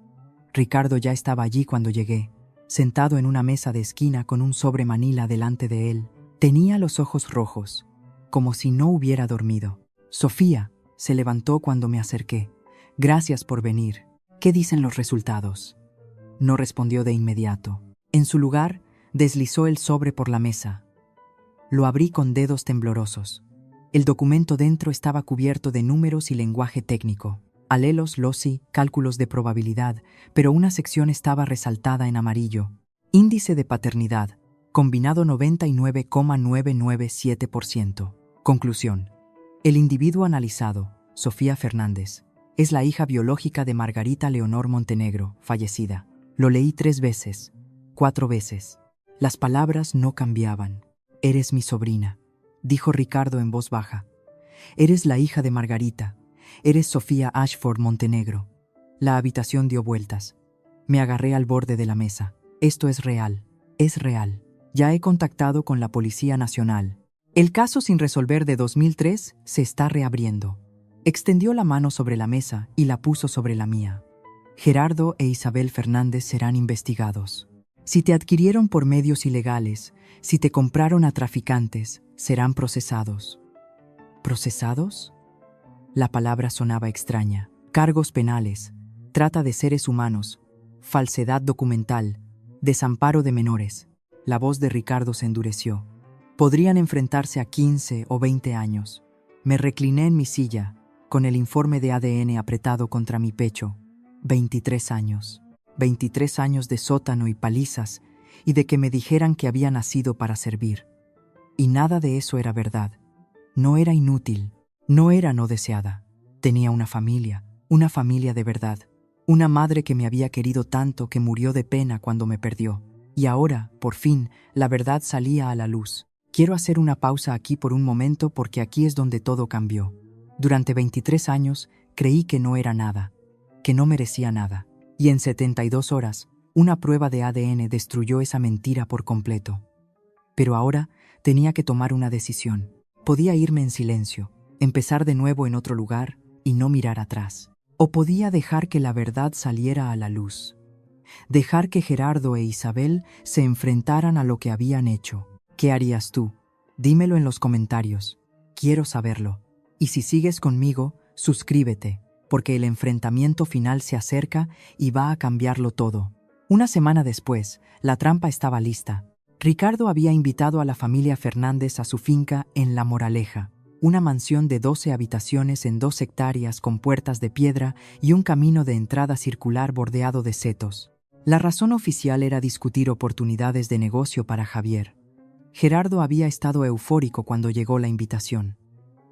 Ricardo ya estaba allí cuando llegué, sentado en una mesa de esquina con un sobre manila delante de él. Tenía los ojos rojos, como si no hubiera dormido. Sofía se levantó cuando me acerqué. Gracias por venir. ¿Qué dicen los resultados? No respondió de inmediato. En su lugar, deslizó el sobre por la mesa. Lo abrí con dedos temblorosos. El documento dentro estaba cubierto de números y lenguaje técnico. Alelos, loci, cálculos de probabilidad, pero una sección estaba resaltada en amarillo. Índice de paternidad, combinado 99,997%. Conclusión. El individuo analizado, Sofía Fernández, es la hija biológica de Margarita Leonor Montenegro, fallecida. Lo leí 3 veces, 4 veces. Las palabras no cambiaban. Eres mi sobrina, dijo Ricardo en voz baja. Eres la hija de Margarita. Eres Sofía Ashford Montenegro. La habitación dio vueltas. Me agarré al borde de la mesa. Esto es real. Es real. Ya he contactado con la Policía Nacional. El caso sin resolver de 2003 se está reabriendo. Extendió la mano sobre la mesa y la puso sobre la mía. Gerardo e Isabel Fernández serán investigados. Si te adquirieron por medios ilegales, si te compraron a traficantes, serán procesados. ¿Procesados? La palabra sonaba extraña. Cargos penales, trata de seres humanos, falsedad documental, desamparo de menores. La voz de Ricardo se endureció. Podrían enfrentarse a 15 o 20 años. Me recliné en mi silla, con el informe de ADN apretado contra mi pecho. 23 años. 23 años de sótano y palizas, y de que me dijeran que había nacido para servir. Y nada de eso era verdad. No era inútil, no era no deseada. Tenía una familia de verdad. Una madre que me había querido tanto que murió de pena cuando me perdió. Y ahora, por fin, la verdad salía a la luz. Quiero hacer una pausa aquí por un momento porque aquí es donde todo cambió. Durante 23 años creí que no era nada, que no merecía nada. Y en 72 horas, una prueba de ADN destruyó esa mentira por completo. Pero ahora tenía que tomar una decisión. Podía irme en silencio, empezar de nuevo en otro lugar y no mirar atrás. O podía dejar que la verdad saliera a la luz. Dejar que Gerardo e Isabel se enfrentaran a lo que habían hecho. ¿Qué harías tú? Dímelo en los comentarios. Quiero saberlo. Y si sigues conmigo, suscríbete, porque el enfrentamiento final se acerca y va a cambiarlo todo. Una semana después, la trampa estaba lista. Ricardo había invitado a la familia Fernández a su finca en La Moraleja, una mansión de 12 habitaciones en 2 hectáreas con puertas de piedra y un camino de entrada circular bordeado de setos. La razón oficial era discutir oportunidades de negocio para Javier. Gerardo había estado eufórico cuando llegó la invitación.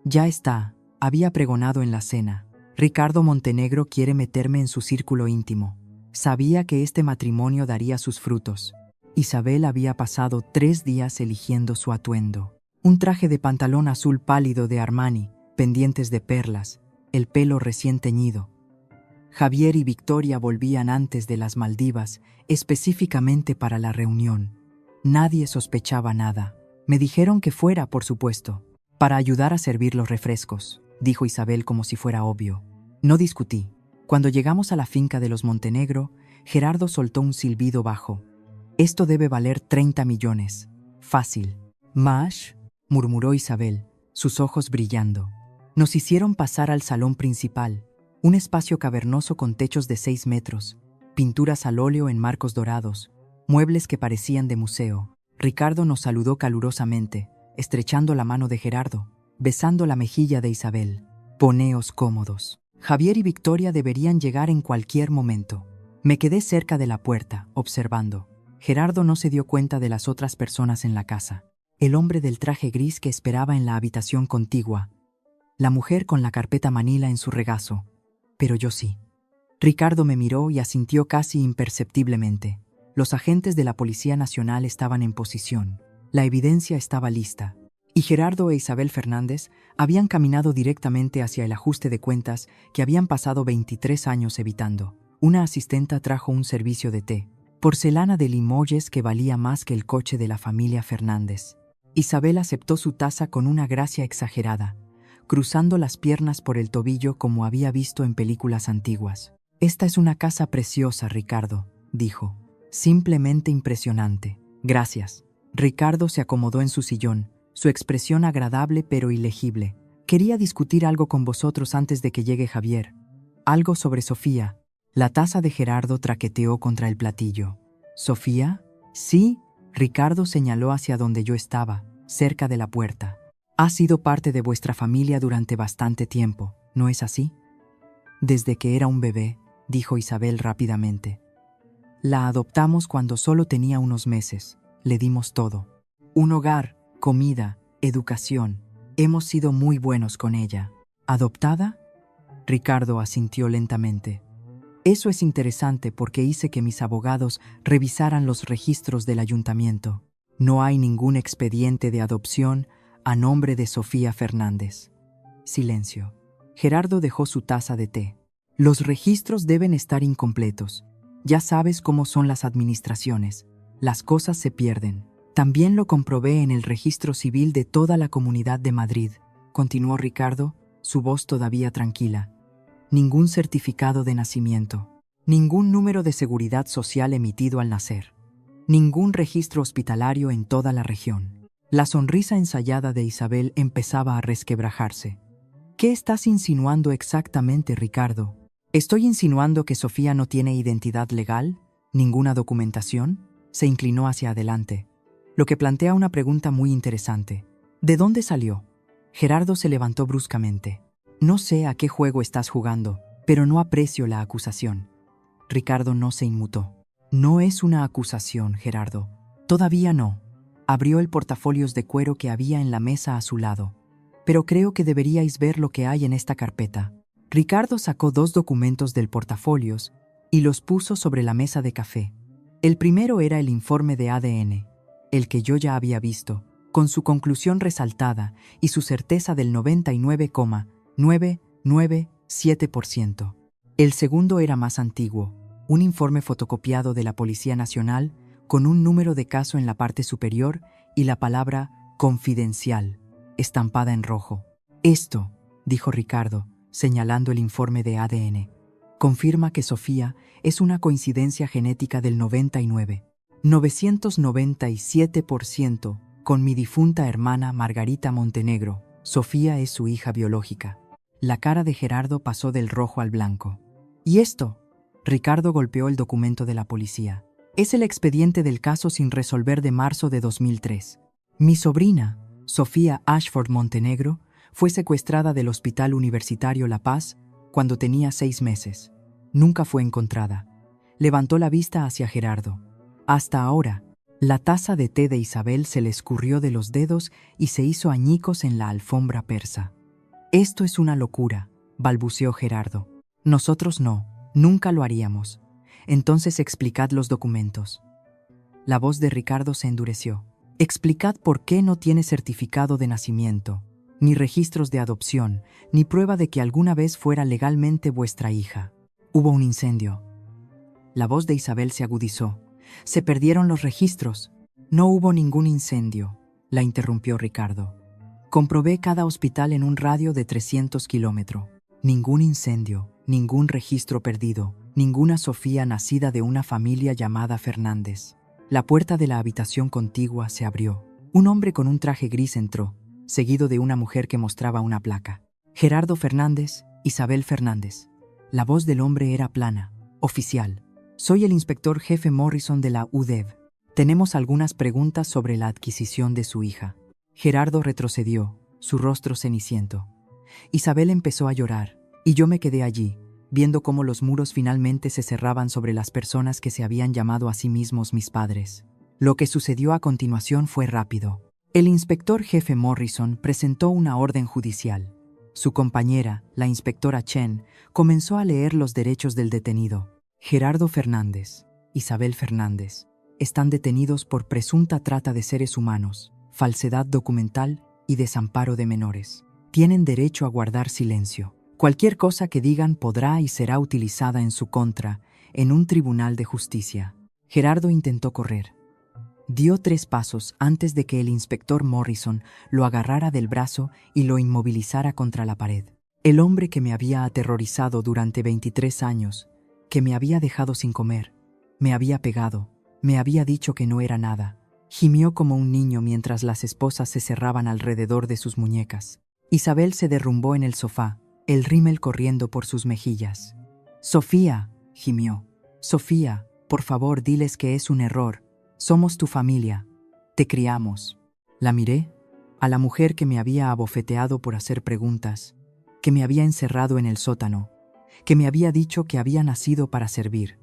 Ya está, había pregonado en la cena. Ricardo Montenegro quiere meterme en su círculo íntimo. Sabía que este matrimonio daría sus frutos. Isabel había pasado 3 días eligiendo su atuendo. Un traje de pantalón azul pálido de Armani, pendientes de perlas, el pelo recién teñido. Javier y Victoria volvían antes de las Maldivas, específicamente para la reunión. Nadie sospechaba nada. Me dijeron que fuera, por supuesto, para ayudar a servir los refrescos, dijo Isabel como si fuera obvio. No discutí. Cuando llegamos a la finca de los Montenegro, Gerardo soltó un silbido bajo. Esto debe valer 30 millones. Fácil. ¿Más? Murmuró Isabel, sus ojos brillando. Nos hicieron pasar al salón principal, un espacio cavernoso con techos de 6 metros, pinturas al óleo en marcos dorados, muebles que parecían de museo. Ricardo nos saludó calurosamente, estrechando la mano de Gerardo, besando la mejilla de Isabel. Poneos cómodos. Javier y Victoria deberían llegar en cualquier momento. Me quedé cerca de la puerta, observando. Gerardo no se dio cuenta de las otras personas en la casa. El hombre del traje gris que esperaba en la habitación contigua. La mujer con la carpeta manila en su regazo. Pero yo sí. Ricardo me miró y asintió casi imperceptiblemente. Los agentes de la Policía Nacional estaban en posición. La evidencia estaba lista. Y Gerardo e Isabel Fernández habían caminado directamente hacia el ajuste de cuentas que habían pasado 23 años evitando. Una asistenta trajo un servicio de té, porcelana de Limoges que valía más que el coche de la familia Fernández. Isabel aceptó su taza con una gracia exagerada, cruzando las piernas por el tobillo como había visto en películas antiguas. «Esta es una casa preciosa, Ricardo», dijo. «Simplemente impresionante. Gracias». Ricardo se acomodó en su sillón, su expresión agradable pero ilegible. «Quería discutir algo con vosotros antes de que llegue Javier. Algo sobre Sofía». La taza de Gerardo traqueteó contra el platillo. «¿Sofía?» «Sí», Ricardo señaló hacia donde yo estaba, cerca de la puerta. «Ha sido parte de vuestra familia durante bastante tiempo, ¿no es así?» «Desde que era un bebé», dijo Isabel rápidamente. «La adoptamos cuando solo tenía unos meses. Le dimos todo. Un hogar, comida, educación. Hemos sido muy buenos con ella. ¿Adoptada? Ricardo asintió lentamente. Eso es interesante porque hice que mis abogados revisaran los registros del ayuntamiento. No hay ningún expediente de adopción a nombre de Sofía Fernández. Silencio. Gerardo dejó su taza de té. Los registros deben estar incompletos. Ya sabes cómo son las administraciones. Las cosas se pierden. También lo comprobé en el registro civil de toda la Comunidad de Madrid, continuó Ricardo, su voz todavía tranquila. Ningún certificado de nacimiento, ningún número de seguridad social emitido al nacer, ningún registro hospitalario en toda la región. La sonrisa ensayada de Isabel empezaba a resquebrajarse. ¿Qué estás insinuando exactamente, Ricardo? ¿Estoy insinuando que Sofía no tiene identidad legal? ¿Ninguna documentación? Se inclinó hacia adelante, lo que plantea una pregunta muy interesante. ¿De dónde salió? Gerardo se levantó bruscamente. No sé a qué juego estás jugando, pero no aprecio la acusación. Ricardo no se inmutó. No es una acusación, Gerardo. Todavía no. Abrió el portafolios de cuero que había en la mesa a su lado. Pero creo que deberíais ver lo que hay en esta carpeta. Ricardo sacó 2 documentos del portafolios y los puso sobre la mesa de café. El primero era el informe de ADN, el que yo ya había visto, con su conclusión resaltada y su certeza del 99,997%. El segundo era más antiguo, un informe fotocopiado de la Policía Nacional con un número de caso en la parte superior y la palabra confidencial, estampada en rojo. Esto, dijo Ricardo, señalando el informe de ADN, confirma que Sofía es una coincidencia genética del 99,997% con mi difunta hermana Margarita Montenegro. Sofía es su hija biológica. La cara de Gerardo pasó del rojo al blanco. ¿Y esto? Ricardo golpeó el documento de la policía. Es el expediente del caso sin resolver de marzo de 2003. Mi sobrina, Sofía Ashford Montenegro, fue secuestrada del Hospital Universitario La Paz cuando tenía 6 meses. Nunca fue encontrada. Levantó la vista hacia Gerardo. Hasta ahora, la taza de té de Isabel se le escurrió de los dedos y se hizo añicos en la alfombra persa. Esto es una locura, balbuceó Gerardo. Nosotros no, nunca lo haríamos. Entonces explicad los documentos. La voz de Ricardo se endureció. Explicad por qué no tiene certificado de nacimiento, ni registros de adopción, ni prueba de que alguna vez fuera legalmente vuestra hija. Hubo un incendio. La voz de Isabel se agudizó. Se perdieron los registros. No hubo ningún incendio, la interrumpió Ricardo. Comprobé cada hospital en un radio de 300 kilómetros. Ningún incendio, ningún registro perdido, ninguna Sofía nacida de una familia llamada Fernández. La puerta de la habitación contigua se abrió. Un hombre con un traje gris entró, seguido de una mujer que mostraba una placa. Gerardo Fernández, Isabel Fernández. La voz del hombre era plana, oficial. Soy el inspector jefe Morrison de la UDEV. Tenemos algunas preguntas sobre la adquisición de su hija. Gerardo retrocedió, su rostro ceniciento. Isabel empezó a llorar, y yo me quedé allí, viendo cómo los muros finalmente se cerraban sobre las personas que se habían llamado a sí mismos mis padres. Lo que sucedió a continuación fue rápido. El inspector jefe Morrison presentó una orden judicial. Su compañera, la inspectora Chen, comenzó a leer los derechos del detenido. Gerardo Fernández, Isabel Fernández, están detenidos por presunta trata de seres humanos, falsedad documental y desamparo de menores. Tienen derecho a guardar silencio. Cualquier cosa que digan podrá y será utilizada en su contra en un tribunal de justicia. Gerardo intentó correr. Dio 3 pasos antes de que el inspector Morrison lo agarrara del brazo y lo inmovilizara contra la pared. El hombre que me había aterrorizado durante 23 años, que me había dejado sin comer, me había pegado, me había dicho que no era nada. Gimió como un niño mientras las esposas se cerraban alrededor de sus muñecas. Isabel se derrumbó en el sofá, el rímel corriendo por sus mejillas. «Sofía», gimió. «Sofía, por favor, diles que es un error. Somos tu familia. Te criamos». La miré, a la mujer que me había abofeteado por hacer preguntas, que me había encerrado en el sótano, que me había dicho que había nacido para servir.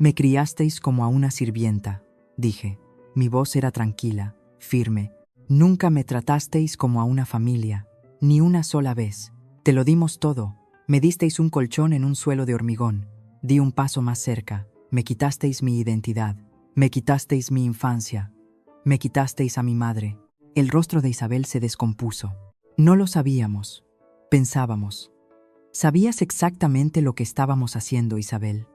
«Me criasteis como a una sirvienta», dije. Mi voz era tranquila, firme. «Nunca me tratasteis como a una familia. Ni una sola vez. Te lo dimos todo. Me disteis un colchón en un suelo de hormigón. Di un paso más cerca. Me quitasteis mi identidad. Me quitasteis mi infancia. Me quitasteis a mi madre. El rostro de Isabel se descompuso. No lo sabíamos. Pensábamos. ¿Sabías exactamente lo que estábamos haciendo, Isabel?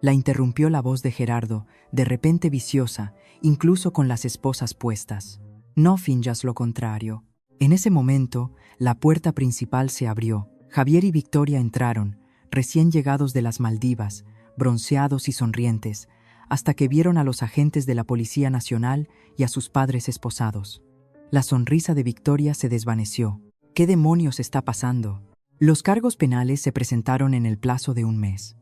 La interrumpió la voz de Gerardo, de repente viciosa, incluso con las esposas puestas. No finjas lo contrario. En ese momento, la puerta principal se abrió. Javier y Victoria entraron, recién llegados de las Maldivas, bronceados y sonrientes, hasta que vieron a los agentes de la Policía Nacional y a sus padres esposados. La sonrisa de Victoria se desvaneció. ¿Qué demonios está pasando? Los cargos penales se presentaron en el plazo de un mes.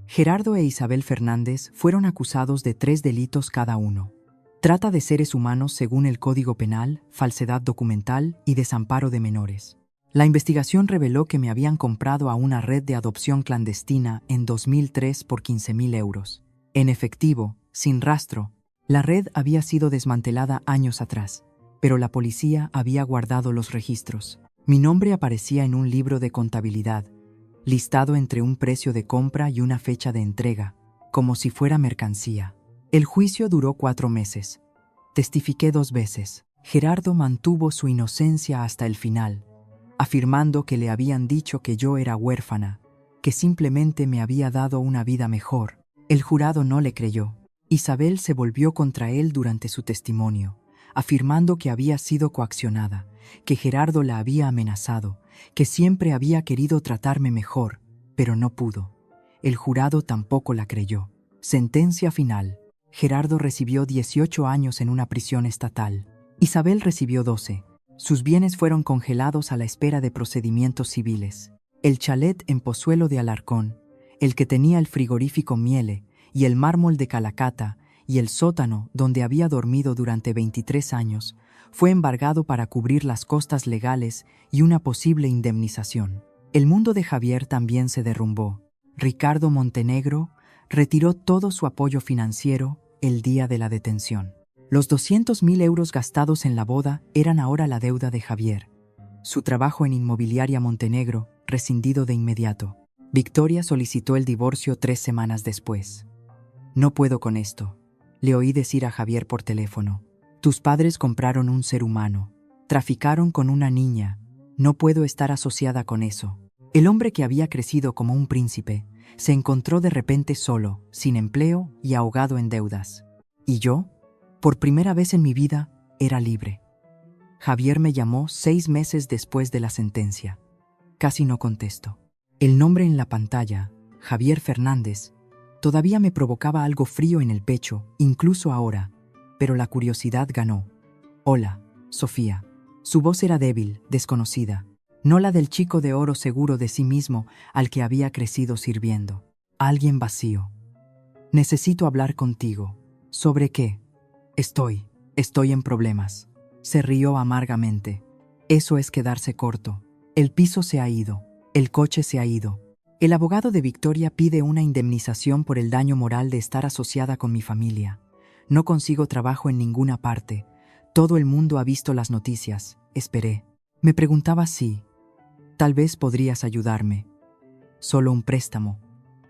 Gerardo e Isabel Fernández fueron acusados de 3 delitos cada uno. Trata de seres humanos según el Código Penal, falsedad documental y desamparo de menores. La investigación reveló que me habían comprado a una red de adopción clandestina en 2003 por 15.000 euros. En efectivo, sin rastro. La red había sido desmantelada años atrás, pero la policía había guardado los registros. Mi nombre aparecía en un libro de contabilidad, listado entre un precio de compra y una fecha de entrega, como si fuera mercancía. El juicio duró 4 meses. Testifiqué 2 veces. Gerardo mantuvo su inocencia hasta el final, afirmando que le habían dicho que yo era huérfana, que simplemente me había dado una vida mejor. El jurado no le creyó. Isabel se volvió contra él durante su testimonio, afirmando que había sido coaccionada, que Gerardo la había amenazado, que siempre había querido tratarme mejor, pero no pudo. El jurado tampoco la creyó. Sentencia final. Gerardo recibió 18 años en una prisión estatal. Isabel recibió 12. Sus bienes fueron congelados a la espera de procedimientos civiles. El chalet en Pozuelo de Alarcón, el que tenía el frigorífico Miele y el mármol de Calacata y el sótano donde había dormido durante 23 años, fue embargado para cubrir las costas legales y una posible indemnización. El mundo de Javier también se derrumbó. Ricardo Montenegro retiró todo su apoyo financiero el día de la detención. Los 200.000 euros gastados en la boda eran ahora la deuda de Javier. Su trabajo en Inmobiliaria Montenegro, rescindido de inmediato. Victoria solicitó el divorcio 3 semanas después. No puedo con esto, le oí decir a Javier por teléfono. Tus padres compraron un ser humano, traficaron con una niña, no puedo estar asociada con eso. El hombre que había crecido como un príncipe se encontró de repente solo, sin empleo y ahogado en deudas. ¿Y yo? Por primera vez en mi vida, era libre. Javier me llamó 6 meses después de la sentencia. Casi no contesto. El nombre en la pantalla, Javier Fernández, todavía me provocaba algo frío en el pecho, incluso ahora, pero la curiosidad ganó. Hola, Sofía. Su voz era débil, desconocida, no la del chico de oro seguro de sí mismo al que había crecido sirviendo. Alguien vacío. Necesito hablar contigo. ¿Sobre qué? Estoy en problemas. Se rió amargamente. Eso es quedarse corto. El piso se ha ido. El coche se ha ido. El abogado de Victoria pide una indemnización por el daño moral de estar asociada con mi familia. No consigo trabajo en ninguna parte. Todo el mundo ha visto las noticias. Esperé. Me preguntaba si, tal vez podrías ayudarme. Solo un préstamo.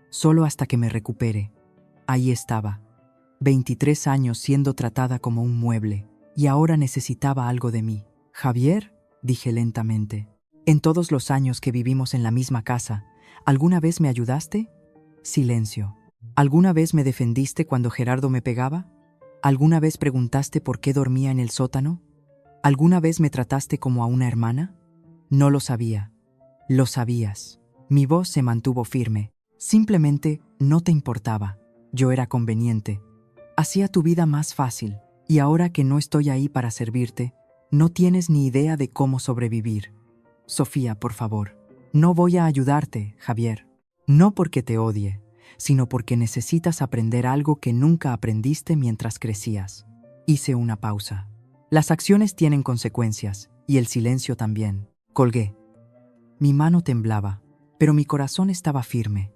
Solo hasta que me recupere. Ahí estaba. 23 años siendo tratada como un mueble. Y ahora necesitaba algo de mí. Javier, dije lentamente. En todos los años que vivimos en la misma casa, ¿alguna vez me ayudaste? Silencio. ¿Alguna vez me defendiste cuando Gerardo me pegaba? ¿Alguna vez preguntaste por qué dormía en el sótano? ¿Alguna vez me trataste como a una hermana? No lo sabía. Lo sabías. Mi voz se mantuvo firme. Simplemente no te importaba. Yo era conveniente. Hacía tu vida más fácil. Y ahora que no estoy ahí para servirte, no tienes ni idea de cómo sobrevivir. Sofía, por favor. No voy a ayudarte, Javier. No porque te odie, sino porque necesitas aprender algo que nunca aprendiste mientras crecías. Hice una pausa. Las acciones tienen consecuencias, y el silencio también. Colgué. Mi mano temblaba, pero mi corazón estaba firme.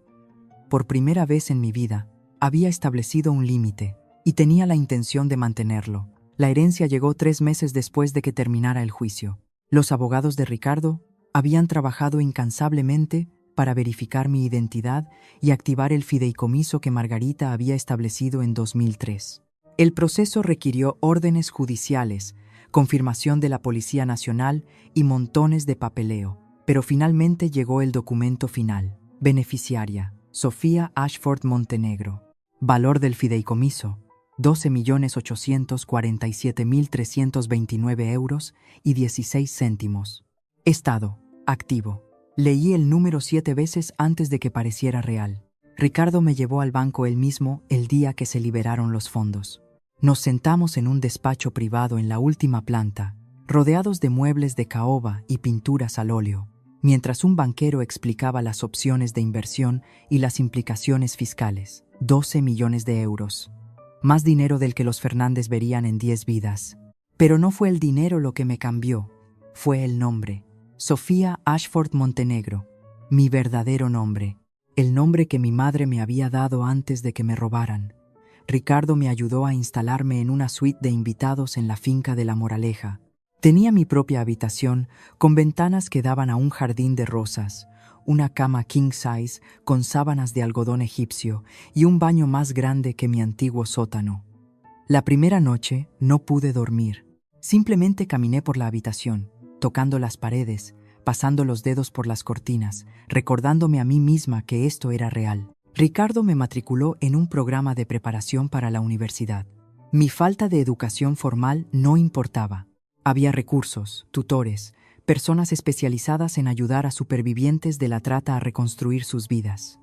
Por primera vez en mi vida, había establecido un límite, y tenía la intención de mantenerlo. La herencia llegó 3 meses después de que terminara el juicio. Los abogados de Ricardo Habían trabajado incansablemente para verificar mi identidad y activar el fideicomiso que Margarita había establecido en 2003. El proceso requirió órdenes judiciales, confirmación de la Policía Nacional y montones de papeleo, pero finalmente llegó el documento final. Beneficiaria: Sofía Ashford Montenegro. Valor del fideicomiso: 12.847.329 euros y 16 céntimos. Estado: activo. Leí el número 7 veces antes de que pareciera real. Ricardo me llevó al banco él mismo el día que se liberaron los fondos. Nos sentamos en un despacho privado en la última planta, rodeados de muebles de caoba y pinturas al óleo, mientras un banquero explicaba las opciones de inversión y las implicaciones fiscales. 12 millones de euros. Más dinero del que los Fernández verían en 10 vidas. Pero no fue el dinero lo que me cambió, fue el nombre. Sofía Ashford Montenegro, mi verdadero nombre, el nombre que mi madre me había dado antes de que me robaran. Ricardo me ayudó a instalarme en una suite de invitados en la finca de La Moraleja. Tenía mi propia habitación con ventanas que daban a un jardín de rosas, una cama king size con sábanas de algodón egipcio y un baño más grande que mi antiguo sótano. La primera noche no pude dormir. Simplemente caminé por la habitación, tocando las paredes, pasando los dedos por las cortinas, recordándome a mí misma que esto era real. Ricardo me matriculó en un programa de preparación para la universidad. Mi falta de educación formal no importaba. Había recursos, tutores, personas especializadas en ayudar a supervivientes de la trata a reconstruir sus vidas.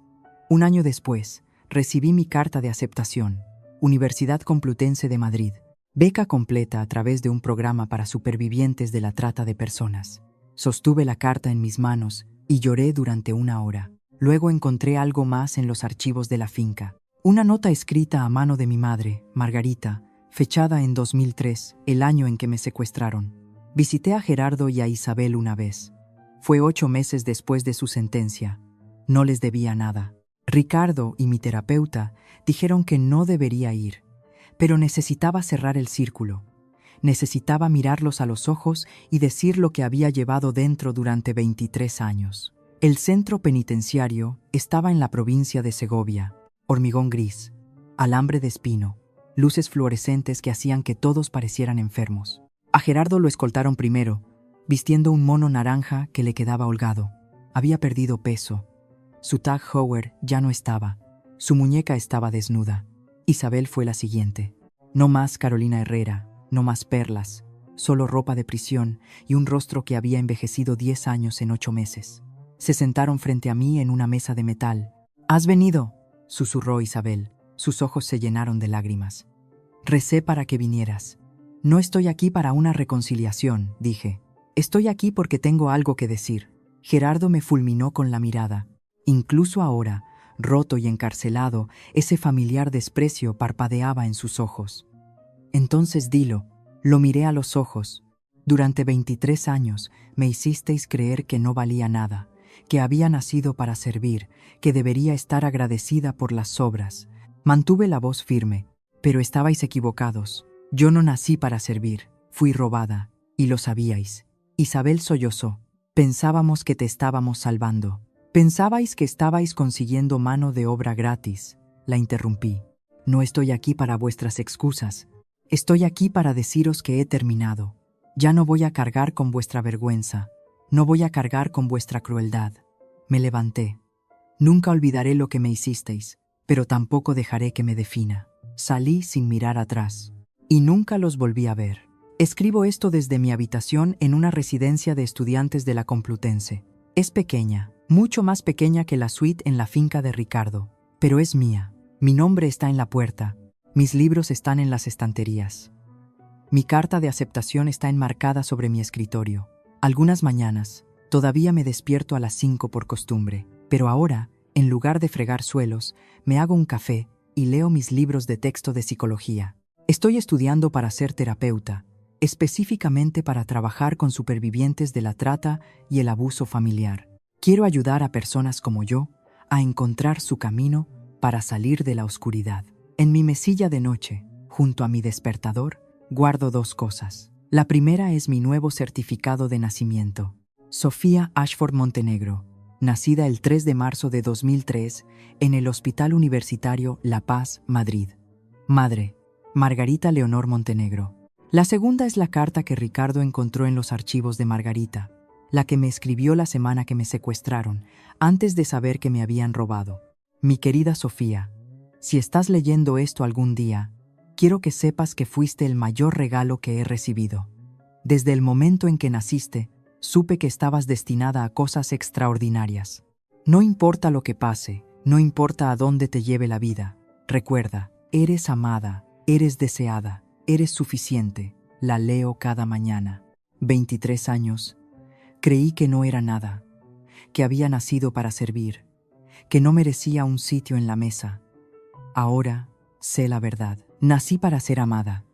Un año después, recibí mi carta de aceptación. Universidad Complutense de Madrid. Beca completa a través de un programa para supervivientes de la trata de personas. Sostuve la carta en mis manos y lloré durante 1 hora. Luego encontré algo más en los archivos de la finca. Una nota escrita a mano de mi madre, Margarita, fechada en 2003, el año en que me secuestraron. Visité a Gerardo y a Isabel una vez. Fue 8 meses después de su sentencia. No les debía nada. Ricardo y mi terapeuta dijeron que no debería ir, pero necesitaba cerrar el círculo. Necesitaba mirarlos a los ojos y decir lo que había llevado dentro durante 23 años. El centro penitenciario estaba en la provincia de Segovia. Hormigón gris, alambre de espino, luces fluorescentes que hacían que todos parecieran enfermos. A Gerardo lo escoltaron primero, vistiendo un mono naranja que le quedaba holgado. Había perdido peso. Su Tag Heuer ya no estaba. Su muñeca estaba desnuda. Isabel fue la siguiente. No más Carolina Herrera, no más perlas, solo ropa de prisión y un rostro que había envejecido 10 años en 8 meses. Se sentaron frente a mí en una mesa de metal. «¿Has venido?», susurró Isabel. Sus ojos se llenaron de lágrimas. «Recé para que vinieras». «No estoy aquí para una reconciliación», dije. «Estoy aquí porque tengo algo que decir». Gerardo me fulminó con la mirada. Incluso ahora, roto y encarcelado, ese familiar desprecio parpadeaba en sus ojos. «Entonces dilo». Lo miré a los ojos. «Durante 23 años me hicisteis creer que no valía nada, que había nacido para servir, que debería estar agradecida por las obras». Mantuve la voz firme. «Pero estabais equivocados. Yo no nací para servir. Fui robada, y lo sabíais». Isabel sollozó. «Pensábamos que te estábamos salvando. Pensabais que estabais consiguiendo mano de obra gratis». La interrumpí. «No estoy aquí para vuestras excusas. Estoy aquí para deciros que he terminado. Ya no voy a cargar con vuestra vergüenza. No voy a cargar con vuestra crueldad». Me levanté. «Nunca olvidaré lo que me hicisteis, pero tampoco dejaré que me defina». Salí sin mirar atrás. Y nunca los volví a ver. Escribo esto desde mi habitación en una residencia de estudiantes de la Complutense. Es pequeña, mucho más pequeña que la suite en la finca de Ricardo, pero es mía. Mi nombre está en la puerta. Mis libros están en las estanterías. Mi carta de aceptación está enmarcada sobre mi escritorio. Algunas mañanas, todavía me despierto a las 5 por costumbre, pero ahora, en lugar de fregar suelos, me hago un café y leo mis libros de texto de psicología. Estoy estudiando para ser terapeuta, específicamente para trabajar con supervivientes de la trata y el abuso familiar. Quiero ayudar a personas como yo a encontrar su camino para salir de la oscuridad. En mi mesilla de noche, junto a mi despertador, guardo 2 cosas. La primera es mi nuevo certificado de nacimiento. Sofía Ashford Montenegro, nacida el 3 de marzo de 2003 en el Hospital Universitario La Paz, Madrid. Madre, Margarita Leonor Montenegro. La segunda es la carta que Ricardo encontró en los archivos de Margarita, la que me escribió la semana que me secuestraron, antes de saber que me habían robado. Mi querida Sofía, si estás leyendo esto algún día, quiero que sepas que fuiste el mayor regalo que he recibido. Desde el momento en que naciste, supe que estabas destinada a cosas extraordinarias. No importa lo que pase, no importa a dónde te lleve la vida, recuerda, eres amada, eres deseada, eres suficiente. La leo cada mañana. 23 años. Creí que no era nada, que había nacido para servir, que no merecía un sitio en la mesa. Ahora sé la verdad. Nací para ser amada.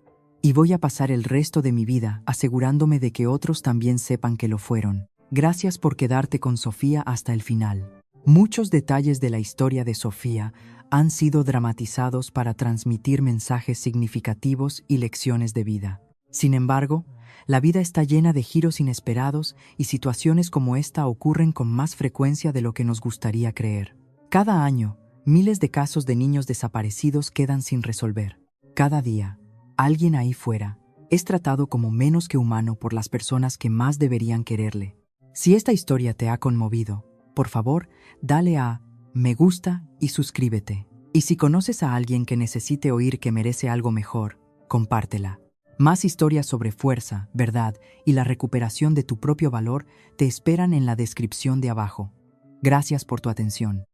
Y voy a pasar el resto de mi vida asegurándome de que otros también sepan que lo fueron. Gracias por quedarte con Sofía hasta el final. Muchos detalles de la historia de Sofía han sido dramatizados para transmitir mensajes significativos y lecciones de vida. Sin embargo, la vida está llena de giros inesperados y situaciones como esta ocurren con más frecuencia de lo que nos gustaría creer. Cada año, miles de casos de niños desaparecidos quedan sin resolver. Cada día, alguien ahí fuera es tratado como menos que humano por las personas que más deberían quererle. Si esta historia te ha conmovido, por favor, dale a me gusta y suscríbete. Y si conoces a alguien que necesite oír que merece algo mejor, compártela. Más historias sobre fuerza, verdad y la recuperación de tu propio valor te esperan en la descripción de abajo. Gracias por tu atención.